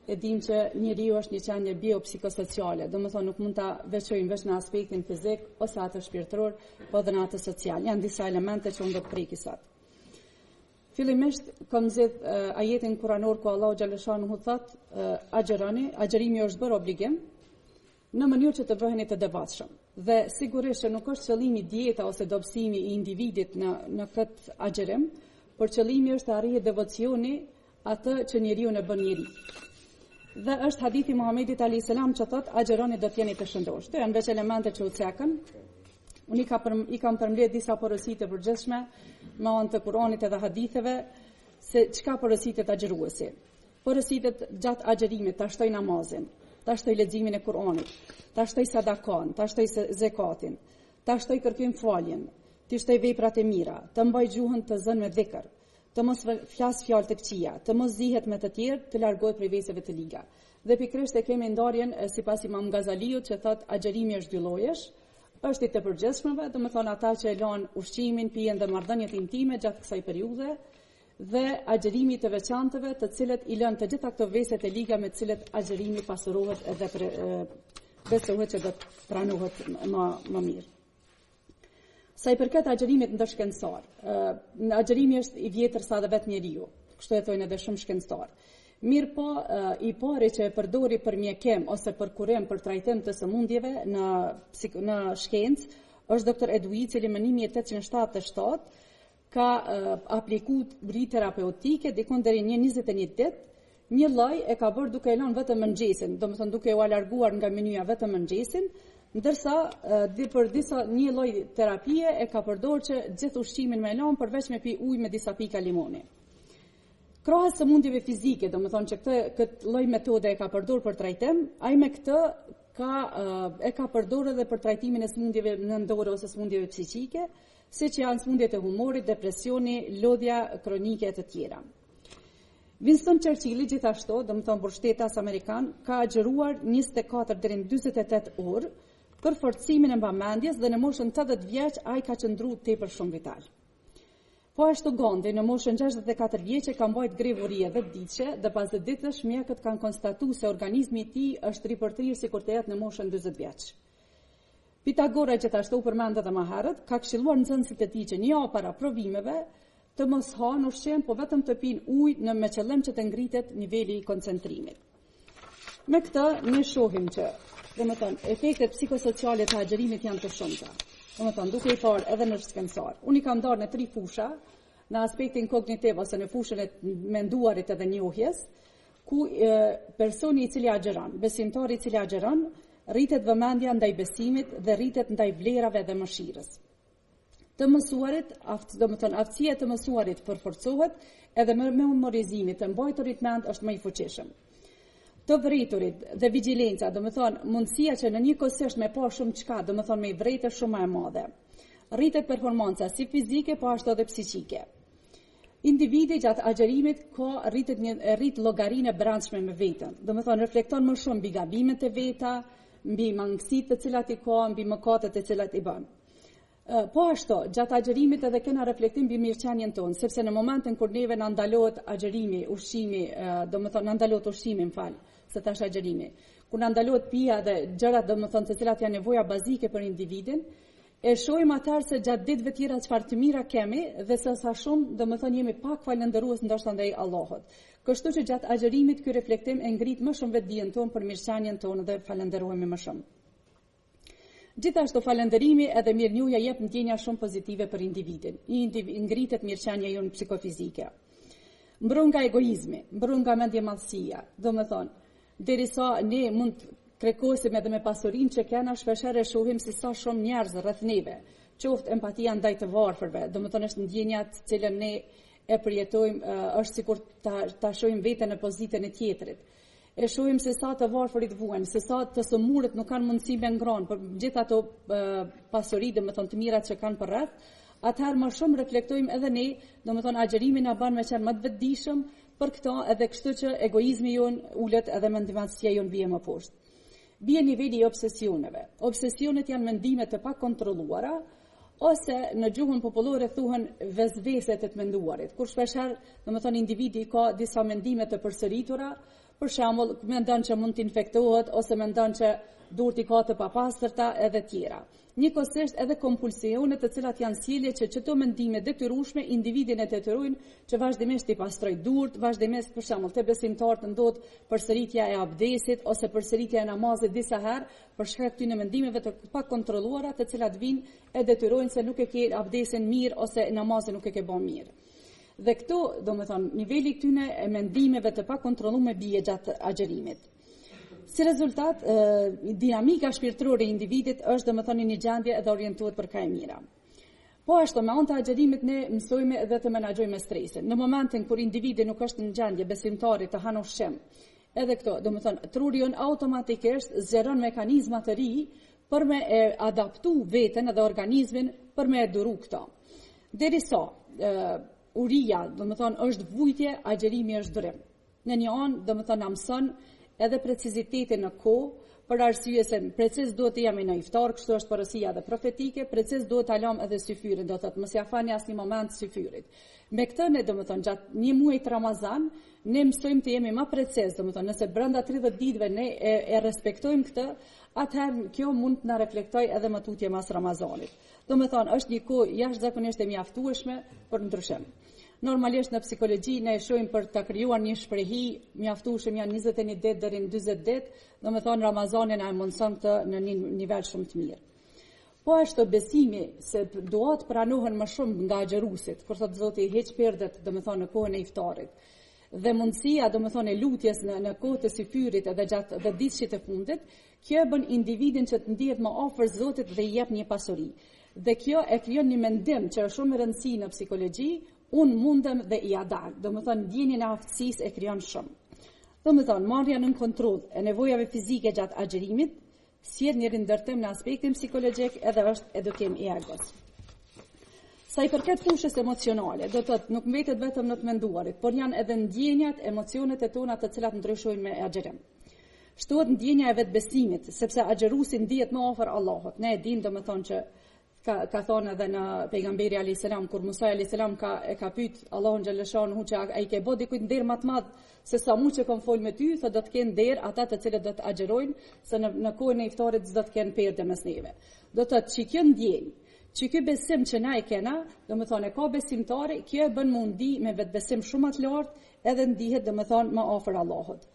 e dim që njeriu është një qenie biopsikosociale, domethënë nuk mund ta veçojmë vetëm në aspektin fizik ose atë shpirtëror, po edhe në atë social. Janë disa elemente që unë do të preki sot. Fillimisht kam zgjedh ajetin kuranor ku Allahu xhaleshanuhu thot agjerimi është bërë obligim në mënyrë që të bëheni të devotshëm. Dhe sigurisht që nuk është qëllimi dieta ose dobësimi i individit në këtë agjerim, por qëllimi është të arrijë devocioni atë që njeriu e bën njeri. Dhe është hadithi Muhamedit alayhis salam që thot agjeroni do të jeni të shëndosh. Këto janë veç elemente që u cekën. Unë i kam përmbledh disa porositë të përgjithshme me anë të Kuranit edhe haditheve se çka porositet agjeruesi. Porositet gjatë agjerimit ta shtoj namazin, ta shtoj leximin e Kuranit, ta shtoj sadakan, ta shtoj zekatin, ta shtoj kërkim faljen, të shtoj veprat e mira, të mbaj gjuhën të zënë me dhikr, të mos flas fjalë të këqija, të mos zihet me të tjerë, të largohet prej veseve të liga. Dhe pikërisht e kemi ndarjen sipas Imam Gazaliut që thot agjerimi është dy llojesh. Është i të përgjithshmëve, domethënë ata që e lanë ushqimin, pijen dhe marrëdhëniet intime gjatë kësaj periudhe, dhe agjerimi të veçantëve, të cilët i lënë të gjitha këto veset e liga me të cilët agjerimi pasurohet edhe besohet që do të pranohet më mirë. Sa i përket agjerimit ndërshkencëtar, agjerimi është i vjetër sa dhe vetë njeriu, kështu e thonë edhe shumë shkencëtar. Mirë po, i pari që e përdori për mjekim ose për kurim për trajtim të sëmundjeve në shkencë, është doktor Edui, cili më 1877 ka aplikuar bri terapeutike dikon deri në 21 ditë, Një lloj e ka bërë duke e lënë vetëm mëngjesin, domethënë duke u alarguar nga menyja vetëm mëngjesin, ndërsa për një lloj terapie e ka përdorur që gjithë ushqimin me lënë përveç me pi ujë me disa pika limoni. Krahas sëmundjeve fizike, domethënë që këtë lloj metode e ka përdorur për trajtim, ai me këtë e ka përdorur edhe për trajtimin e sëmundjeve nëndore ose sëmundjeve psiqike, siç janë sëmundjet e humorit, depresioni, lodhja kronike e të tjera. Winston Churchill gjithashtu, domethënë mbështetës amerikan, ka agjëruar 24 deri në 48 orë për forcimin e mbamendjes dhe në moshën 80 vjeç ai ka qëndruar tepër shumë vital. Po ashtu Gandhi në moshën 64 vjeçe ka mbajtur grevuri 10 ditëshe dhe pas 10 ditësh mjekët kanë konstatuar se organizmi i tij është ripërtrirë sikur të jetë në moshën 40 vjeç. Pitagora gjithashtu përmendet edhe më herët, ka këshilluar nxënësit e tij që një javë para provimeve të mos hanë ushqim, po vetëm të pinë ujë me qëllim që të ngritet niveli i koncentrimit. Me këtë ne shohim që, domethënë, efektet psikosociale të agjerimit janë të shumta. Domethënë, duke i parë edhe në shkencor. Unë i kam ndarë në 3 fusha, në aspektin kognitiv ose në fushën e menduarit edhe njohjes, ku personi i cili agjeron, besimtari i cili agjeron, rritet vëmendja ndaj besimit dhe rritet ndaj vlerave dhe mëshirës. Të mësuarit, domethënë aftësia të mësuarit përforcohet edhe me memorizimin të mbajturit mend është më i fuqishëm. Të vriturit dhe vigjilenca, domethënë mundësia që në njëkohësisht me pa shumë çka, domethënë me i vrejtë shumë më e madhe. Rritet performanca si fizike po ashtu edhe psiqike. Individi gjatë agjerimit ka rrit llogarinë e brendshme me veten. Domethënë reflekton më shumë mbi gabimet e veta, mbi mangësitë të cilat i ka, mbi mëkatet e cilat i bën. Po ashtu, gjatë agjerimit edhe kena reflektim mbi mirëqenien tonë, sepse në momentin kur neve na ndalohet agjerimi, ushqimi, domethënë na ndalohet ushqimi, se tash agjerimi. Kur na ndalohet pija dhe gjërat domethënë të cilat janë nevoja bazike për individin, e shohim atëherë se gjatë ditëve tjera çfarë të mira kemi dhe se sa shumë domethënë jemi pak falëndërues ndoshta ndaj Allahut. Kështu që gjatë agjerimit ky reflektim e ngrit më shumë vetdijen tonë për mirëqenien tonë dhe falënderohemi më shumë. Gjithashtu falënderimi edhe mirënjohja jep ndjenja shumë pozitive për individin. Ngritet mirëqenia jonë psikofizike. Mbron nga egoizmi, mbron nga mendjemadhësia. Domethënë, derisa ne mund krekosim edhe me pasurinë që kena, shpeshherë shohim se sa shumë njerëz rreth neve, qoftë empatia ndaj të varfërve, domethënë është ndjenja të cilën ne e përjetojmë, është sikur ta shohim veten në pozitën e tjetrit. E shohim se sa të varfërit vuajnë, se sa të sëmurët nuk kanë mundësi me ngronë për gjithë ato pasuri, domethënë të mirat që kanë për rreth, atëherë më shumë reflektojmë edhe ne, domethënë agjërimi na bën me qenë më të vetëdijshëm për këto, edhe kështu që egoizmi jonë ulet edhe mendimësia jonë bie më poshtë. Bie niveli i obsesioneve. Obsesionet janë mendime të pakontrolluara ose në gjuhën popullore thuhen vezvese të menduarit, kur shpeshherë, domethënë individi ka disa mendime të përsëritura. Për shembull, mendon që mund të infektohet ose mendon që duhet i ka të papastërta edhe tjera. Njëkohësisht edhe kompulsionet të cilat janë sjellje që çdo mendime detyrueshme individin e detyrojnë që vazhdimisht i pastroj durt, vazhdimisht për shembull te besimtarët ndodh përsëritja e abdesit ose përsëritja e namazit disa herë për shkak të mendimeve të pakontrolluara të cilat vijnë e detyrojnë se nuk e ke abdesin mirë ose namazin nuk e ke bën mirë. Dhe këtu, domethënë, niveli këtyne e mendimeve të pakontrolluara bie gjatë agjerimit. Si rezultat, dinamika shpirtërore e individit është domethënë një gjendje edhe orientuar për ka e mira. Po ashtu, me anë të agjerimit ne mësojmë edhe të menaxhojmë stresin. Në momentin kur individi nuk është në gjendje besimtari të hanë ushqim, edhe këto, domethënë, truri jon automatikisht zgjeron mekanizma të ri për me adaptu veten edhe organizmin për me duru këto. Derisa uria, domethënë, është vujtje, agjerimi është durim. Në një anë, domethënë, na mëson edhe precizitetin në kohë, për arsye se preciz duhet të jemi në iftar, kështu është porosia dhe profetike, preciz duhet ta lëm edhe syfyrin, do thotë mos ja fani asnjë moment syfyrit. Me këtë ne domethënë gjatë një muaji të Ramazan, ne mësojmë të jemi më preciz, domethënë nëse brenda 30 ditëve ne e respektojmë këtë, atëherë kjo mund të na reflektoj edhe më tutje mas Ramazanit. Domethënë është një kohë jashtëzakonisht e mjaftueshme për ndryshim. Normalisht në psikologji ne e shohim për të krijuar një shprehi mjaftueshëm janë 21 ditë deri në 40 ditë, domethënë Ramazani na mundson këtë në një nivel shumë të mirë. Po ashtu besimi se duat pranohen më shumë nga agjëruesit, kur thotë Zoti heq perdet, domethënë në kohën e iftarit. dhe mundësia, domethënë, e lutjes në kohë të syfyrit edhe gjatë dhe ditëshit e fundit, kjo bën individin që të ndihet më afër Zotit dhe i jep një pasuri. Dhe kjo e krijon një mendim që është shumë e rëndësishme në psikologji, unë mundem dhe i adal. Domethënë, ndjenjen e aftësisë e krijon shumë. Domethënë, marrja në kontroll e nevojave fizike gjatë agjerimit sjell një rindërtim në aspektin psikologjik edhe është edukim i egos. Sa i përket fushës emocionale, do të thotë nuk mbetet vetëm në të menduarit, por janë edhe ndjenjat, emocionet e tona të cilat ndryshojnë me agjerim. Shtohet ndjenja e vetbesimit, sepse agjeruesi ndihet më afër Allahut. Ne e dimë domethënë që ka thonë edhe në pejgamberi alayhis salam kur Musa alayhis salam ka pyet Allahun xhaleshanu që ai ke bë dikujt nder më të madh se sa mu që kam fol me ty, thotë do të kenë nder ata të cilët do të agjerojnë, se në kohën e iftarit do të kenë perde mes neve. Do të thotë që kjo ndjenjë, që ky besim që na e kena, domethënë ka besimtari, kjo e bën mundi me vetbesim shumë më të lartë edhe ndihet domethënë më afër Allahut.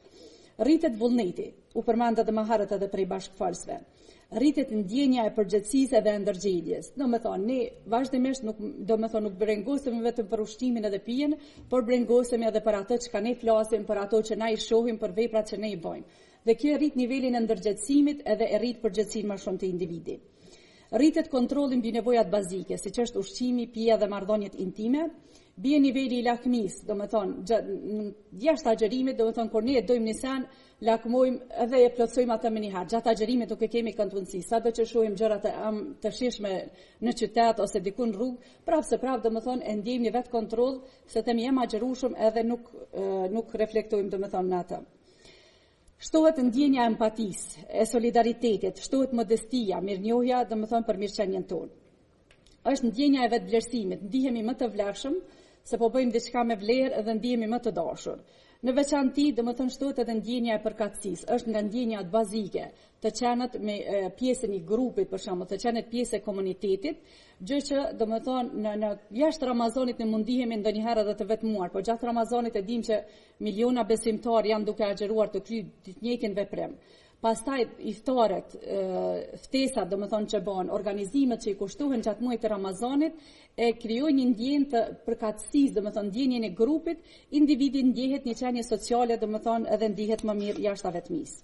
Rritet vullneti, u përmend edhe më herët edhe prej bashkëfalsve. Rritet ndjenja e përgjegjësisë dhe ndërgjegjes. Domethënë ne vazhdimisht nuk brengosemi vetëm për ushqimin edhe pijen, por brengosemi edhe për ato që ne flasim, për ato që na i shohim, për veprat që ne i bëjmë. Dhe kjo rrit nivelin e ndërgjegjësimit edhe e rrit përgjegjësinë më shumë të individit. Rritet kontrolli mbi nevojat bazike, siç është ushqimi, pija dhe marrëdhëniet intime, bie niveli i lakmisë, domethënë jashtë agjerimit, domethënë kur ne e dojmë një sen, lakmojmë edhe e plotsojmë atë më një herë. Gjatë agjerimit nuk e kemi këndvëndësi, sado që shohim gjëra të shishme në qytet ose diku në rrugë, prapë domethënë e ndjejmë një vet kontroll, se themi jam agjerueshëm edhe nuk reflektojmë domethënë në atë. Shtohet ndjenja e empatisë, e solidaritetit, shtohet modestia, mirënjohja, domethënë për mirëqenien tonë. Është ndjenja e vetvlerësimit, ndihemi më të vlefshëm, se po bëjmë diçka me vlerë dhe ndihemi më të dashur. Në veçanti, domethënë shtohet edhe ndjenja e përkatësisë, është nga ndjenjat bazike, të qenët me pjesën i grupit, për shembull, të qenët pjesë e komunitetit, gjë që domethënë në jashtë Ramazanit ne mundihemi ndonjëherë edhe të vetmuar, por gjatë Ramazanit e dimë që miliona besimtarë janë duke agjeruar të kryejë të njëjtin veprim. Pastaj iftaret, ftesat domethënë që bën, organizimet që i kushtohen gjatë muajit të Ramazanit e krijojnë një ndjenjë të përkatësisë, domethënë ndjenjen e grupit, individi ndjehet një qenie sociale, domethënë edhe ndihet më mirë jashtë vetmisë.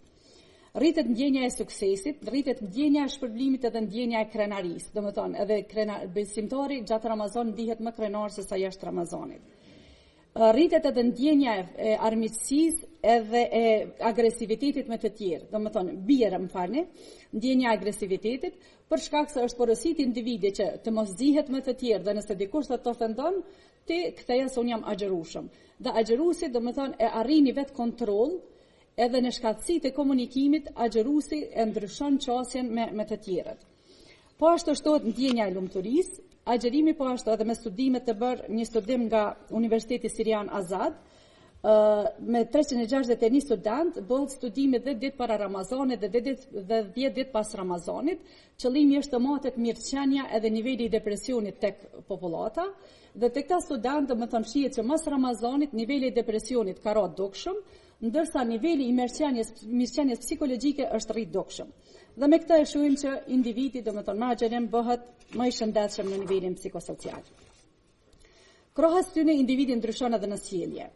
Rritet ndjenja e suksesit, rritet ndjenja e shpërblimit edhe ndjenja e krenarisë, domethënë edhe besimtari gjatë Ramazanit ndihet më krenar se sa jashtë Ramazanit. Rritet edhe ndjenja e armiqësisë edhe e agresivitetit me të tjerë, domethënë bie ndjenja e agresivitetit për shkak se është porositi individi që të mos zihet me të tjerë dhe nëse dikush të ofendon, ti ktheja se unë jam agjerueshëm. Dhe agjeruesi domethënë e arrin një vet kontroll edhe në shkatësitë e komunikimit agjeruesi e ndryshon qasjen me të tjerët. Po ashtu shtohet ndjenja e lumturisë. Agjerimi po ashtu edhe me studimet të bërë një studim nga Universiteti Sirian Azad, me 361 student, bëhet studimi 10 ditë para Ramazanit dhe 10 ditë pas Ramazanit. Qëllimi është të matet mirëqenia edhe niveli i depresionit tek popullata, dhe tek këta student domethënë shihet që mas Ramazanit niveli i depresionit ka rënë dukshëm, ndërsa niveli i mirëqenies psikologjike është rrit dukshëm. Dhe me këtë e shohim që individi domethënë me agjerim bëhet më i shëndetshëm në nivelin psikosocial. Krahas tyne individi ndryshon edhe në sjellje.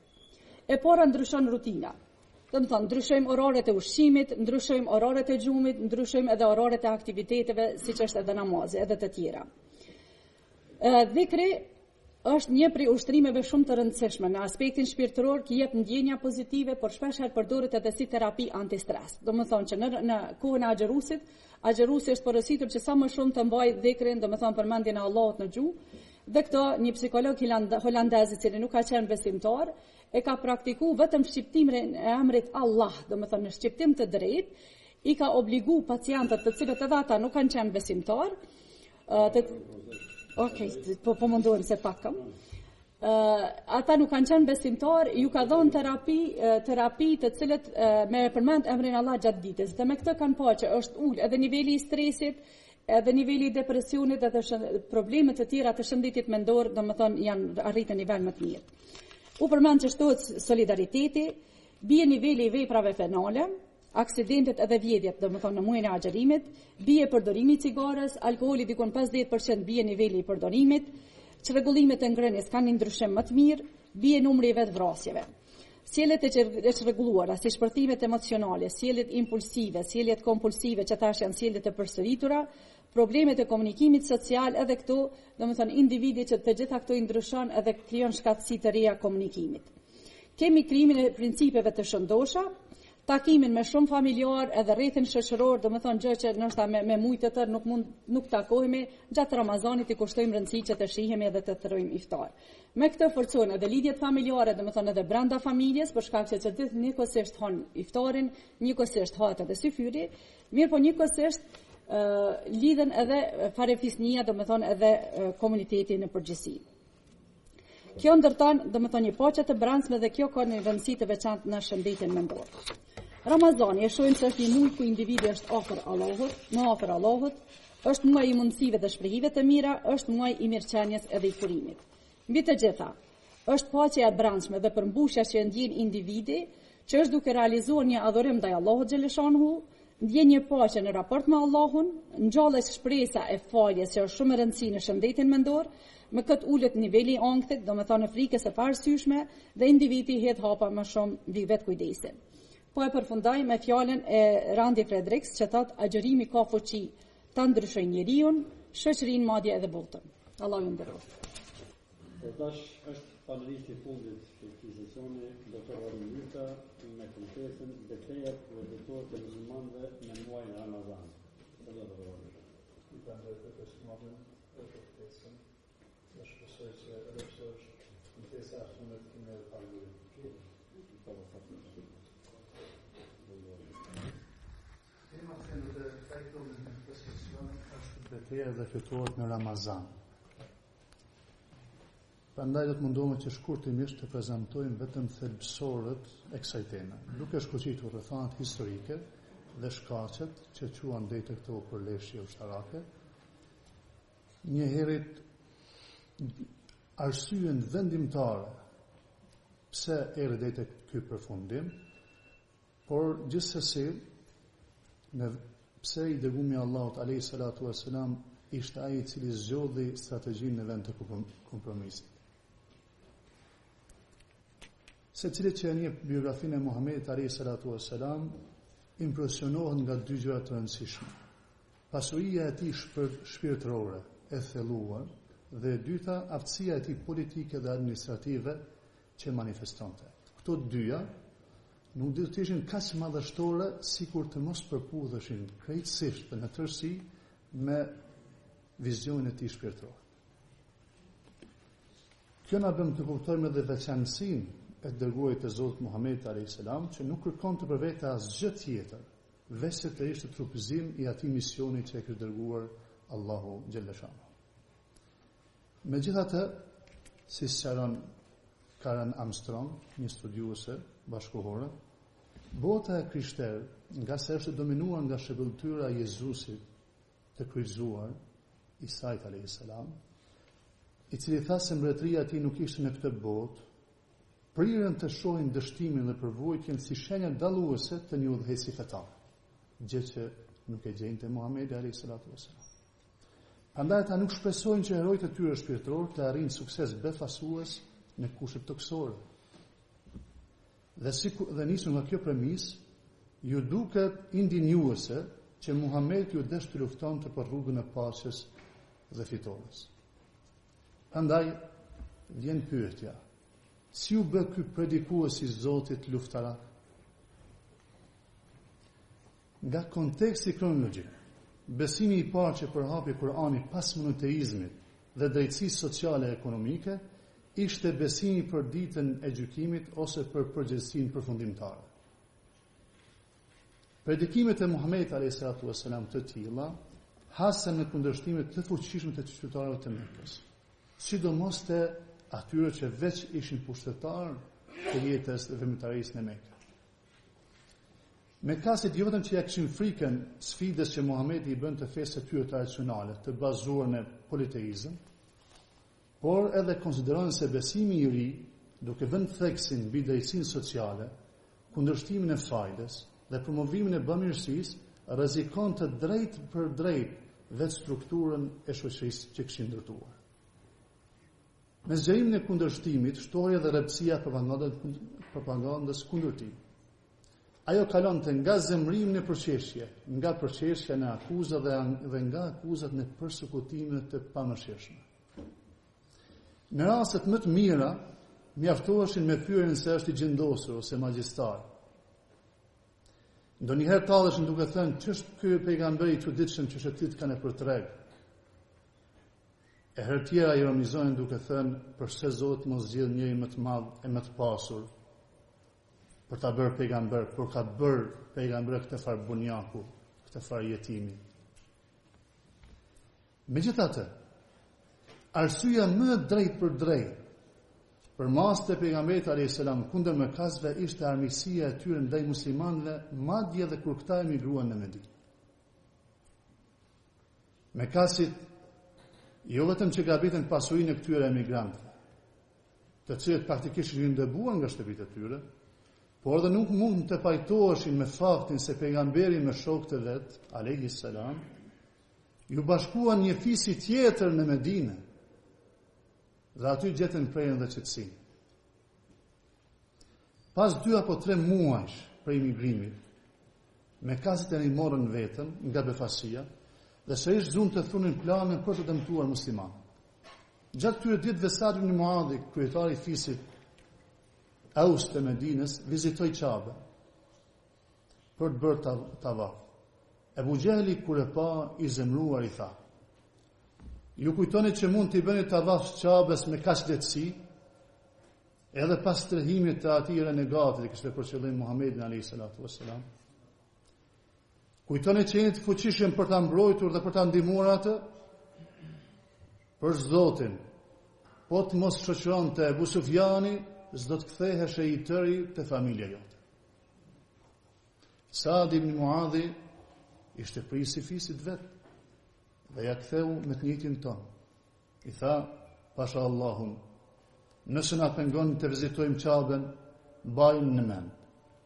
E para ndryshon rutina. Domethënë ndryshojmë oraret e ushqimit, ndryshojmë oraret e gjumit, ndryshojmë edhe oraret e aktiviteteve, siç është edhe namazi, edhe të tjera. Dhikri është një prej ushtrimeve shumë të rëndësishme në aspektin shpirtëror, që jep ndjenja pozitive, por shpesh herë përdoret edhe si terapi antistres. Domethënë që në kohën e agjeruesi është porositur që sa më shumë të mbajë dhikrin, domethënë përmendjen e Allahut në gjuhë. Dhe këto një psikolog holandez i cili nuk ka qenë besimtar, e ka praktikuar vetëm shqiptimin e emrit Allah, domethënë në shqiptim të drejtë, i ka obligu pacientët të cilët edhe ata nuk kanë qenë besimtar, po mundohem se pak kam. Ata nuk kanë qenë besimtar, ju ka dhënë terapi të cilët me përmend emrin Allah gjatë ditës. Dhe me këtë kanë pa që është ul edhe niveli i stresit, edhe niveli i depresionit, edhe problemet të tjera të shëndetit mendor, domethënë janë arritur në nivel më të mirë. U përmend që shtohet solidariteti, bie niveli i veprave penale, aksidentet edhe vjedhjet, domethënë në muajin e agjerimit, bie përdorimi i cigares, alkooli dikon 50% bie niveli i përdorimit, çrregullimet e ngrënies kanë një ndryshim më të mirë, bie numri i vetvrasjeve. Sjelljet e çrregulluara, si shpërtimet emocionale, sjelljet impulsive, sjelljet kompulsive, që tash janë sjelljet e përsëritura, problemet e komunikimit social, edhe këtu, domethënë individi që të gjitha këto i ndryshon edhe krijon shkatësi të reja komunikimit. Kemi krijimin e principeve të shëndosha, takimin me shumë familjar edhe rrethin shoqëror, domethënë gjë që ndoshta me mujtë të tërë nuk takohemi, gjatë Ramazanit i kushtojmë rëndësi që të shihemi edhe të thërojmë iftar. Me këtë forcojnë edhe lidhjet familjare, domethënë edhe brenda familjes, për shkak se çdo njëkohësisht hon iftarin, njëkohësisht hahet edhe syfyri, mirë po njëkohësisht lidhen edhe farefisnia, domethënë edhe komuniteti në përgjithësi. Kjo ndërton domethënë një paqe të brendshme dhe kjo ka një rëndësi të veçantë në shëndetin mendor. Ramazani e shohim se është një muaj ku individi është afër Allahut, është muaj i mundësive dhe shprehive të mira, është muaj i mirëqenies edhe i kurimit. Mbi të gjitha, është paqja e brendshme dhe përmbushja që e ndjen individi, që është duke realizuar një adhurim ndaj Allahut xhaleshanhu, ndjen një paqe në raport me Allahun, ngjallet shpresa e faljes që është shumë e rëndësishme në shëndetin mendor, me këtë ulet niveli i ankthit, domethënë frikës së parësyeshme dhe individi hedh hapa më shumë mbi vetkujdesi. Po e përfundoj me fjalën e Randi Fredriks që thotë agjërimi ka fuqi ta ndryshojë njeriu, shoqërinë, madje edhe botën. Allahu ju nderoj. Tash është panelisti i fundit të këtij sesioni, doktor Ormi Myta, me kontestin betejat vërtetore të muslimanëve në muajin Ramazan. Beteja dhe fitohet në Ramazan. Prandaj do të mundohemi që shkurtimisht të prezantojmë vetëm thelbësorët e kësaj teme, duke shkuqitur rrethanat historike dhe shkaqet që quan deri te këto përleshje ushtarake. Njëherët arsyen vendimtare pse erdhi deri te ky përfundim, por gjithsesi pse i dërguari Allahut alayhi salatu wassalam ishte ai i cili zgjodhi strategjinë në vend të kompromisit. Secili që e njeh biografinë e Muhamedit alayhi salatu wassalam impresionohet nga dy gjëra të rëndësishme. Pasuria e tij shpirtërore e thelluar dhe e dyta aftësia e tij politike dhe administrative që manifestonte. Këto dyja nuk do të ishin kaq madhështore sikur të mos përpudheshin krejtësisht dhe në tërësi me vizionin e tij shpirtëror. Kjo na bën të kuptojmë edhe veçanësinë e dërguarit të Zotit Muhamedit alayhis salam, që nuk kërkon të për vete asgjë tjetër, veç se të ishte trupëzim i atij misioni që e kishte dërguar Allahu xhallashanhu. Megjithatë, si sqaron Karen Armstrong, një studiuese bashkëkohore, bota e krishterë, nga se është dominuar nga shërbëtyra e Jezusit të kryqëzuar, Isait alayhis salam, i cili tha se mbretëria e tij nuk ishte në këtë botë, prirën të shohin dështimin dhe përvojtjen si shenja dalluese të një udhëheci fetar, gjë që nuk e gjente Muhamedi alayhis salatu wassalam. Prandaj ata nuk shpresojnë që herojtë e tyre shpirtëror të arrijnë sukses befasues në kushte toksore. Dhe nisur nga kjo premisë, ju duket indinjuese që Muhamedi ju desh të luftonte për rrugën e paqes dhe fitores. Prandaj vjen pyetja: si u bë ky predikues i Zotit luftarak? Nga konteksti kronologjik, besimi i parë që përhapi Kurani pas monoteizmit dhe drejtësisë sociale e ekonomike ishte besimi për ditën e gjykimit ose për përgjegjësinë përfundimtare. Predikimet e Muhamedit alayhis salatu wassalam të tilla hasen në kundërshtime të fuqishme të qytetarëve të Mekës, sidomos të atyre që veç ishin pushtetarë të jetës dhe vëmëtarisë në Mekë. Mekkasit jo vetëm që ja kishin frikën sfidës që Muhamedi i bën të fesë të tyre tradicionale, të bazuar në politeizëm, por edhe konsideronin se besimi i ri, duke vënë theksin mbi drejtësinë sociale, kundërshtimin e fajdes dhe promovimin e bamirësisë, rrezikon të drejtë për drejtë vetë strukturën e shoqërisë që kishin ndërtuar. Me zgjerimin e kundërshtimit, shtohej dhe rreptësia propagandës kundër tij. Ajo kalonte nga zemrimi në përqeshje, nga përqeshja në akuzë dhe nga akuzat në persekutime të pamëshirshme. Në rastet më të mira, mjaftoheshin me pyetjen se është i gjendosur ose magjistar. Ndonjëherë talleshin duke thënë, ç'është ky pejgamber i çuditshëm që shëtit kanë për treg. E herë tjera ironizojnë duke thënë, përse Zoti mos zgjidh njëri më të madh e më të pasur për ta bërë pejgamber, por ka bërë pejgamber këtë far bunjaku, këtë far jetimi. Megjithatë, arsyeja më drejt për drejt për masë të pejgamberit a.s. kundër mëkatësve ishte armiqësia e tyre ndaj muslimanëve, madje edhe kur këta emigruan në Medinë. Mëkatësit jo vetëm që gabitën pasurinë e këtyre emigrantëve, të cilët praktikisht ishin dëbuar nga shtëpitë e tyre, por edhe nuk mund të pajtoheshin me faktin se pejgamberi me shokët e vet, alayhis salam, ju bashkuan një fisi tjetër në Medinë, dhe aty gjetën prerjen dhe qetësinë. Pas 2 apo 3 muajsh për imigrimit, mëkatësit e morën vetën nga befasia dhe sërish zunë të thunin planën për të dëmtuar muslimanët. Gjatë këtyre ditëve Sa'd ibn Muadhi, kryetari i fisit Aus të Medinës, vizitoi Kabe për të bërë tavaf. Ebu Gjehli kur e pa i zemruar i tha: ju kujtoni që mund t'i bëni tavaf Kabes me kaq lehtësi, edhe pas strehimit të atij renegatit që kishte për qëllim Muhamedit alayhis salatu wassalam. Kujtoni që jeni të fuqishëm për ta mbrojtur dhe për ta ndihmuar atë? Për Zotin, po të mos shoqëronte Ebu Sufjani, s'do të kthehesh i tëri te familja jote. Sa'd ibn Muadhi ishte prisi fisit vet dhe ja ktheu me të njëjtin ton. I tha: pasha Allahun, nëse na pengon të vizitojmë Kaben, mbajmë në mend.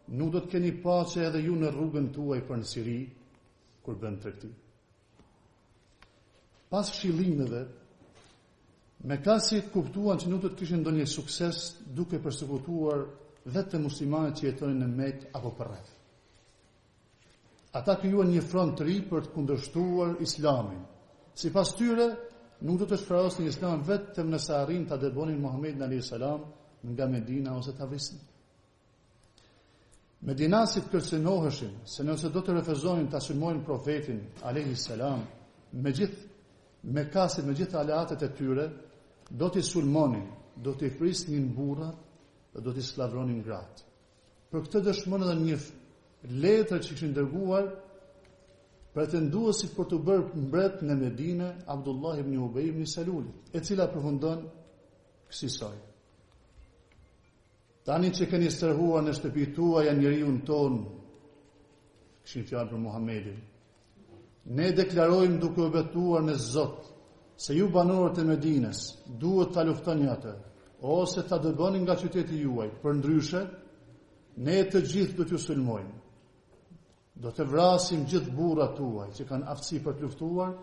Nuk do të keni paqe edhe ju në rrugën tuaj për në Siri, kur bën tregti. Pas këshillimeve, mëkatësit kuptuan që nuk do të kishin ndonjë sukses duke përsekutuar vetëm muslimanët që jetonin në Mekë apo përreth. Ata krijuan një front të ri për të kundërshtuar Islamin. Sipas tyre, nuk do të shpërndasin Islamin vetëm nëse arrin ta dëbonin Muhamedit alayhis salam nga Medina ose ta vrisin. Medinasit kërcënoheshin se nëse do të refuzonin ta sulmojnë profetin alayhis salam, me gjithë aleatet e tyre, do t'i sulmonin, do t'i frisnin burrat dhe do t'i slavronin gratë. Për këtë dëshmon edhe një letër që kishin dërguar pretenduesit për të bërë mbret në Medinë, Abdullah ibn Ubay ibn Salul, e cila përfundon kësaj: tani që keni stërhuar në shtëpitë tuaja njeriun ton, kishin fjalë për Muhamedit, ne deklarojmë duke u betuar në Zot se ju banorët e Medinës duhet ta luftoni atë, ose ta dëboni nga qyteti juaj. Përndryshe, ne të gjithë do t'ju sulmojmë. Do të vrasim gjithë burrat tuaj që kanë aftësi për të luftuar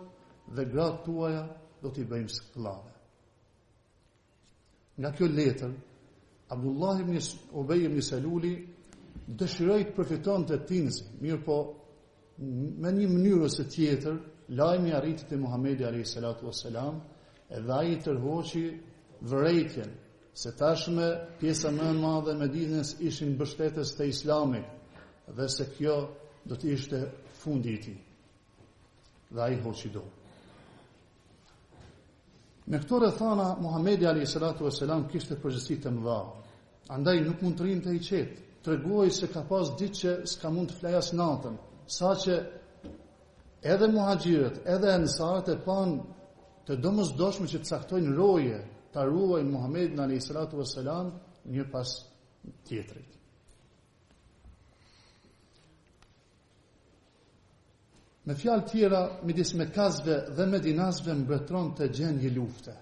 dhe gratë tuaja do t'i bëjmë skllave. Nga kjo letër, Abdullah ibn Ubay ibn Saluli dëshiroi të përfitonte tinzi, mirë po me një mënyrë ose tjetër, lajmi arriti te Muhamedi alayhis salatu wassalam, edhe ai tërhoqi vërejtjen se tashmë pjesa më e madhe e Medinës ishin mbështetës të Islamit dhe se kjo do të ishte fundi i tij. Dhe ai hoqi dorë. Me këto rrethana Muhamedi alayhis salatu wassalam kishte përgjegjësi të mëdha. Andaj nuk mund të rinte i qetë. Treguoi se ka pas ditë që s'ka mund të flajas natën, saqë edhe muhaxhirët, edhe ansarët e pan të domosdoshme që të caktojnë roje, ta ruajnë Muhamedit alayhis salatu wassalam një pas tjetrit. Me fjalë tjera, midis mekazve dhe medinasve mbretëron të gjendje lufte.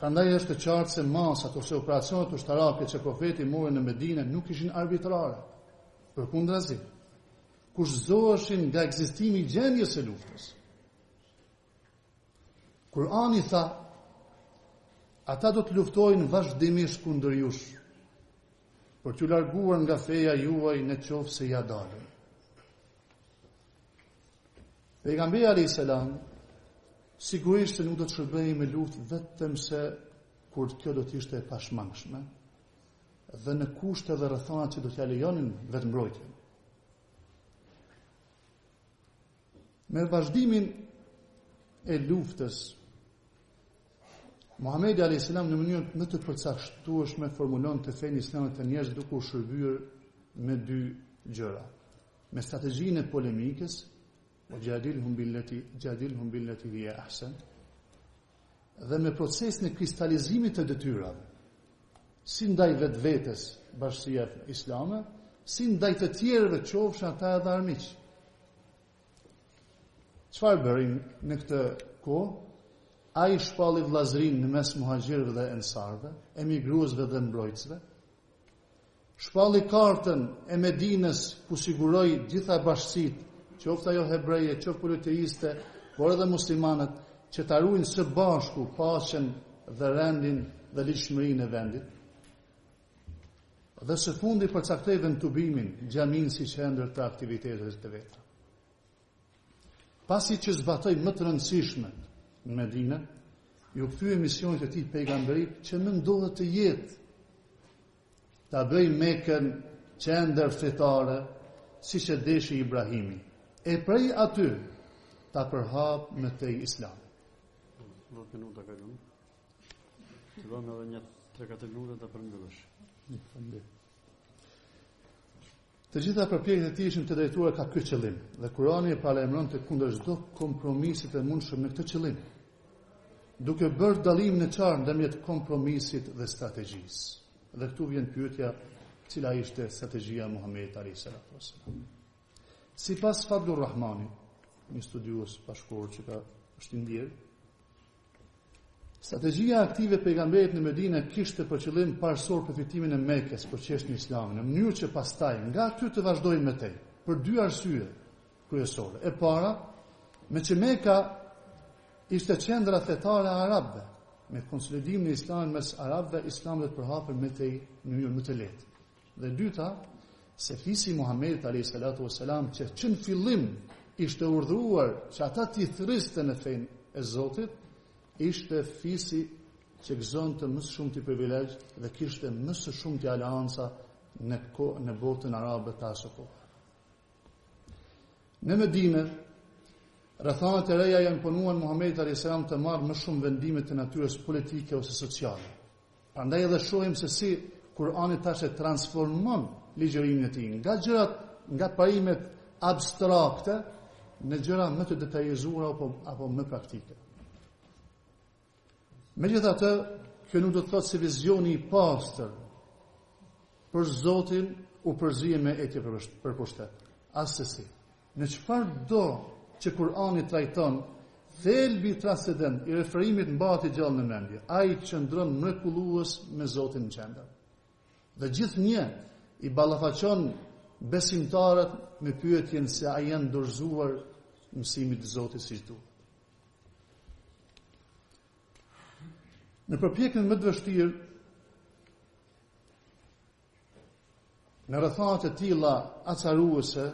Prandaj është e qartë se masat ose operacionet ushtarake që profeti mori në Medinë nuk ishin arbitrare. Përkundrazi, kushtoheshin nga ekzistimi i gjendjes së luftës. Kurani tha: ata do të luftojnë vazhdimisht kundër jush, për t'ju larguar nga feja juaj në qoftë se ja dalën. Pejgamberi alayhis salam sigurisht se nuk do të shërbejë me luftë vetëm se kur kjo do të ishte e pashmangshme dhe në kushte dhe rrethana që do t'ja lejonin vetëmbrojtjen. Me vazhdimin e luftës, Muhamedi alayhis salam në mënyrë më të përcaktueshme formulon të fenë islame të njerëz duke u shërbyer me dy gjëra: me strategjinë e polemikës, jadilhum billati hiya ahsan, dhe me procesin e kristalizimit të detyrave, si ndaj vetvetes bashkësia islame, si ndaj të tjerëve qofshin ata edhe armiq. Çfarë bërin në këtë kohë? Ai shpalli vllazërinë në mes muhaxhirëve dhe ensarëve, emigruesve dhe mbrojtësve. Shpalli kartën e Medinës ku siguroi gjitha bashkësitë, qoftë ajo hebreje, qoftë politeiste, por edhe muslimanët, që ta ruajnë së bashku paqen dhe rendin dhe ligjshmërinë e vendit. Dhe së fundi përcaktoi vendtubimin xhamin si qendër të aktiviteteve të veta. Pasi që zbatoi më të rëndësishme në Medinë, ju kthye misionit e tij pejgamberit që mendohet të jetë ta bëj Mekën qendër fetare, siç e deshi Ibrahimi, e prej aty ta përhap në tej Islam. 10 minuta kalon. Të vëmë edhe një 3-4 minuta ta përmbyllësh. Të gjitha përpjekjet e tij ishin të drejtuara ka ky qëllim, dhe Kurani e paralajmëron të kundër çdo kompromisi të mundshëm në këtë qëllim, duke bërë dallimin e qartë ndërmjet kompromisit dhe strategjisë. Dhe këtu vjen pyetja, cila ishte strategjia e Muhamedit alayhis salam. Sipas Fadlur Rahmani, një studiues bashkëkor që është i ndjerë, strategjia aktive e pejgamberit në Medinë kishte për qëllim parësor përfitimin e Mekës për çështjen islame, në mënyrë që pastaj nga aty të vazhdojnë me tej, për dy arsye kryesore. E para, me që Meka ishte qendra fetare e arabëve, me konsolidimin e islamit mes arabëve, Islami do të përhapej me tej në mënyrë më të lehtë. Dhe dyta, se fisi Muhamedit alayhis salatu wassalam që në fillim ishte urdhëruar që ata t'i thërriste në fenë e Zotit, ishte fisi që gëzonte më shumë të privilegj dhe kishte më së shumti aleanca në botën arabe të asaj kohe. Në Medinë, rrethanat e reja janë imponuar Muhamedit alayhis salam të marrë më shumë vendime të natyrës politike ose sociale. Prandaj edhe shohim se si Kurani tash e transformon ligjërimin e tij nga parimet abstrakte në gjëra më të detajzuara apo më praktike. Megjithatë, kjo nuk do të thotë se vizioni i pastër për Zotin u përzije me etje për pushtet. Asesi. Në çfarë do që Kurani trajton, thelbi transcendent i referimit mbaheti gjallë në mendje. Ai qëndron mrekullues me Zotin në qendër. Dhe gjithnjë i ballafaqon besimtarët me pyetjen se a janë dorëzuar mësimit të Zotit siç duhet. Në përpjekjen më të vështirë, në rrethanat e tilla acaruese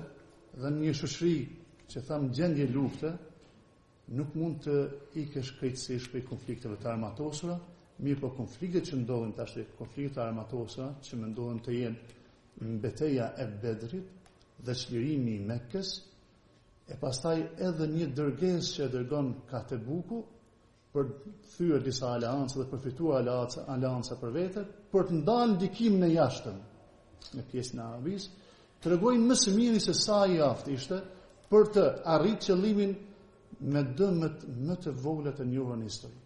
dhe në një shoqëri që thamë gjendje lufte, nuk mund të ikesh krejtësisht prej konflikteve të armatosura, mirë po konfliktet që ndodhin tash, konfliktet armatosura që mendohen të jenë betejë e Bedrit dhe çlirimi i Mekës, e pastaj edhe një dërgesë që dërgon ka Tebuku për thyer disa aleanca dhe përfituar aleanca për vete, për të ndalë ndikimin e jashtëm në pjesën e Arabisë, tregojnë më së miri se sa i aftë ishte për të arritur qëllimin me dëmet më të vogla të njohura në histori.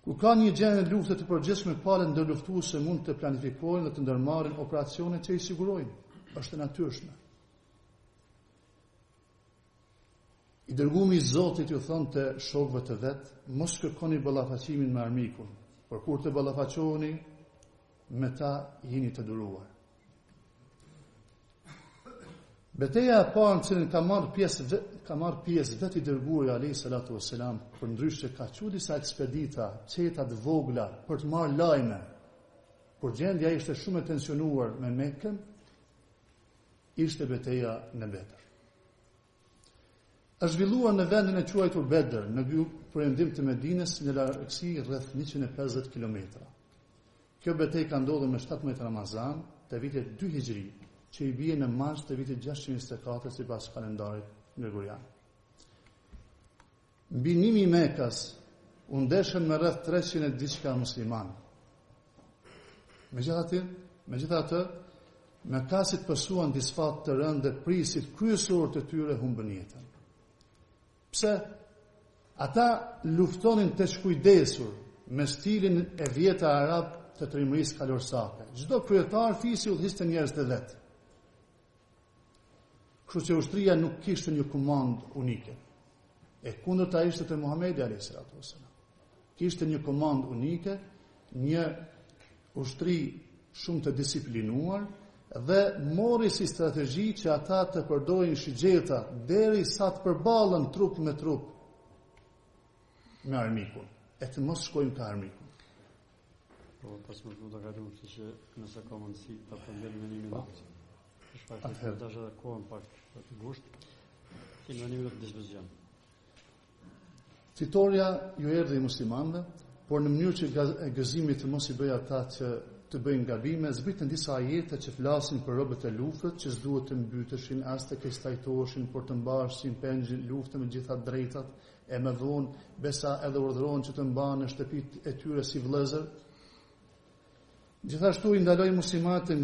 Kur ka një gjendje lufte të përgjithshme, palët ndërluftuese mund të planifikojnë dhe të ndërmarrin operacione që i sigurojnë. Është e natyrshme. I dërgumi i Zotit ju thonte shokëve të vet, mos kërkoni ballafaqimin me armikun, por kur të ballafaqoheni me ta jeni të duruar. Betejë e parë në cilën ka marrë pjesë vetë i dërguari alayhi salatu wassalam, për ndryshe ka qenë disa ekspedita, qeta të vogla për të marrë lajme. Por gjendja ishte shumë e tensionuar me Mekën, ishte betejë në Bedr. Është zhvilluar në vendin e quajtur Bedr, në perëndim të Medinës, në largësi rreth 150 kilometra. Kjo betejë ka ndodhur më 17 Ramazan të vitit 2 Hijri, që i bie në mars të vitit 624 sipas kalendarit gregorian. Mbi nimi i Mekës u ndeshën me rreth 300 e diçka muslimanë. Megjithatë, Mekasit pësuan disfat të rëndë dhe prisit kryesor të tyre humbën jetën. Pse? Ata luftonin të shkujdesur me stilin e vjetë arab të trimërisë kalorsake. Çdo kryetar fisi udhëziste njerëz të vet. Kështu që ushtria nuk kishte një komand unike. E kundërta ishte te Muhamedi alayhis salam. Kishte një komand unike, një ushtri shumë të disiplinuar dhe mori si strategji që ata të përdorin shigjeta derisa të përballen trup me trup me armikun, e të mos shkojnë ka armikun. Po, pas më të garu, që nëse ka mundësi të përmbledh në 1 minutë. Atëherë tash edhe kohën pak të ngushtë. Kemi 1 minutë dispozicion. Fitoria ju erdhi muslimanëve, por në mënyrë që gëzimit të mos i bëj ata që të bëjnë gabime, zbritën disa ajete që flasin për robët e luftës, që s'duhet të mbyteshin, as të keqtajtoheshin, por të mbaheshin pengj luftë me gjitha drejtat, e më vonë besa edhe urdhëron që të mbahen në shtëpitë e tyre si vëllezër. Gjithashtu i ndaloi muslimanët të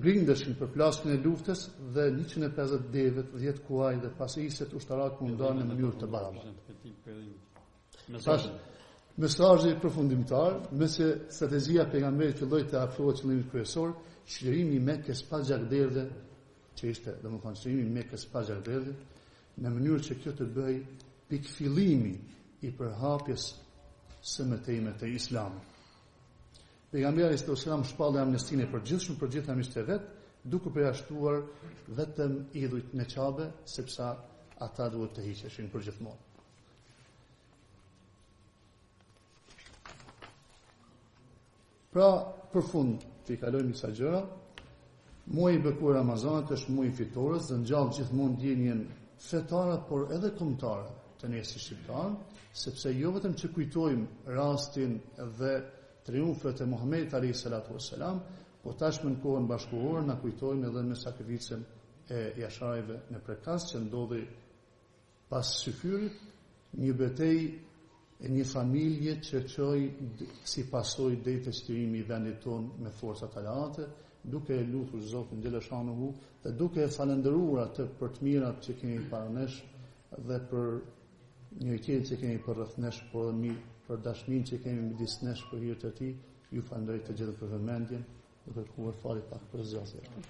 grindeshin për plasjen e luftës dhe 150 devet, 10 kuaj dhe pasisjet ushtarak mundohen në mënyrë të barabartë. Mesazhi përfundimtar, nëse strategjia e pejgamberit filloi të afrohet qëllimit kryesor, çlirimi i Mekës pa gjakderdhje, që ishte domethënë çlirimi i Mekës pa gjakderdhje, në mënyrë që kjo të bëj pikëfillimi i përhapjes së mëtejme të Islamit. Pejgamberi sallallahu shpalli amnestinë e përgjithshme për gjithë armiqtë e vet, duke përjashtuar vetëm idhujt në Qabe, sepse ata duhet të hiqeshin përgjithmonë. Pra, për fund, të i kalojmë disa gjëra, muaji i bekuar Ramazanit është muaji i fitores dhe ngjall gjithmonë ndjenjen fetare, por edhe kombëtare të ne si shqiptarë, sepse jo vetëm që kujtojmë rastin dhe triumfet e Muhamedit alayhis salatu wassalam, po tashmë në kohën bashkëkohore na kujtojnë edhe me sakrificën e jasharëve në Prekas që ndodhi pas syfyrit, një betejë e një familje që qoj si pasojë deri te shtyrimi i vendit tonë me forcat aleate, duke e lutur Zotin xhaleshanuhu dhe duke e falendëruar atë për të mirat që kemi para nesh dhe për njëjtësinë që kemi për rreth nesh, por për dashninë që kemi midis nesh për hir të tij, ju falenderoj të gjithë për vëmendjen, duke kërkuar falje pak për zgjasjen.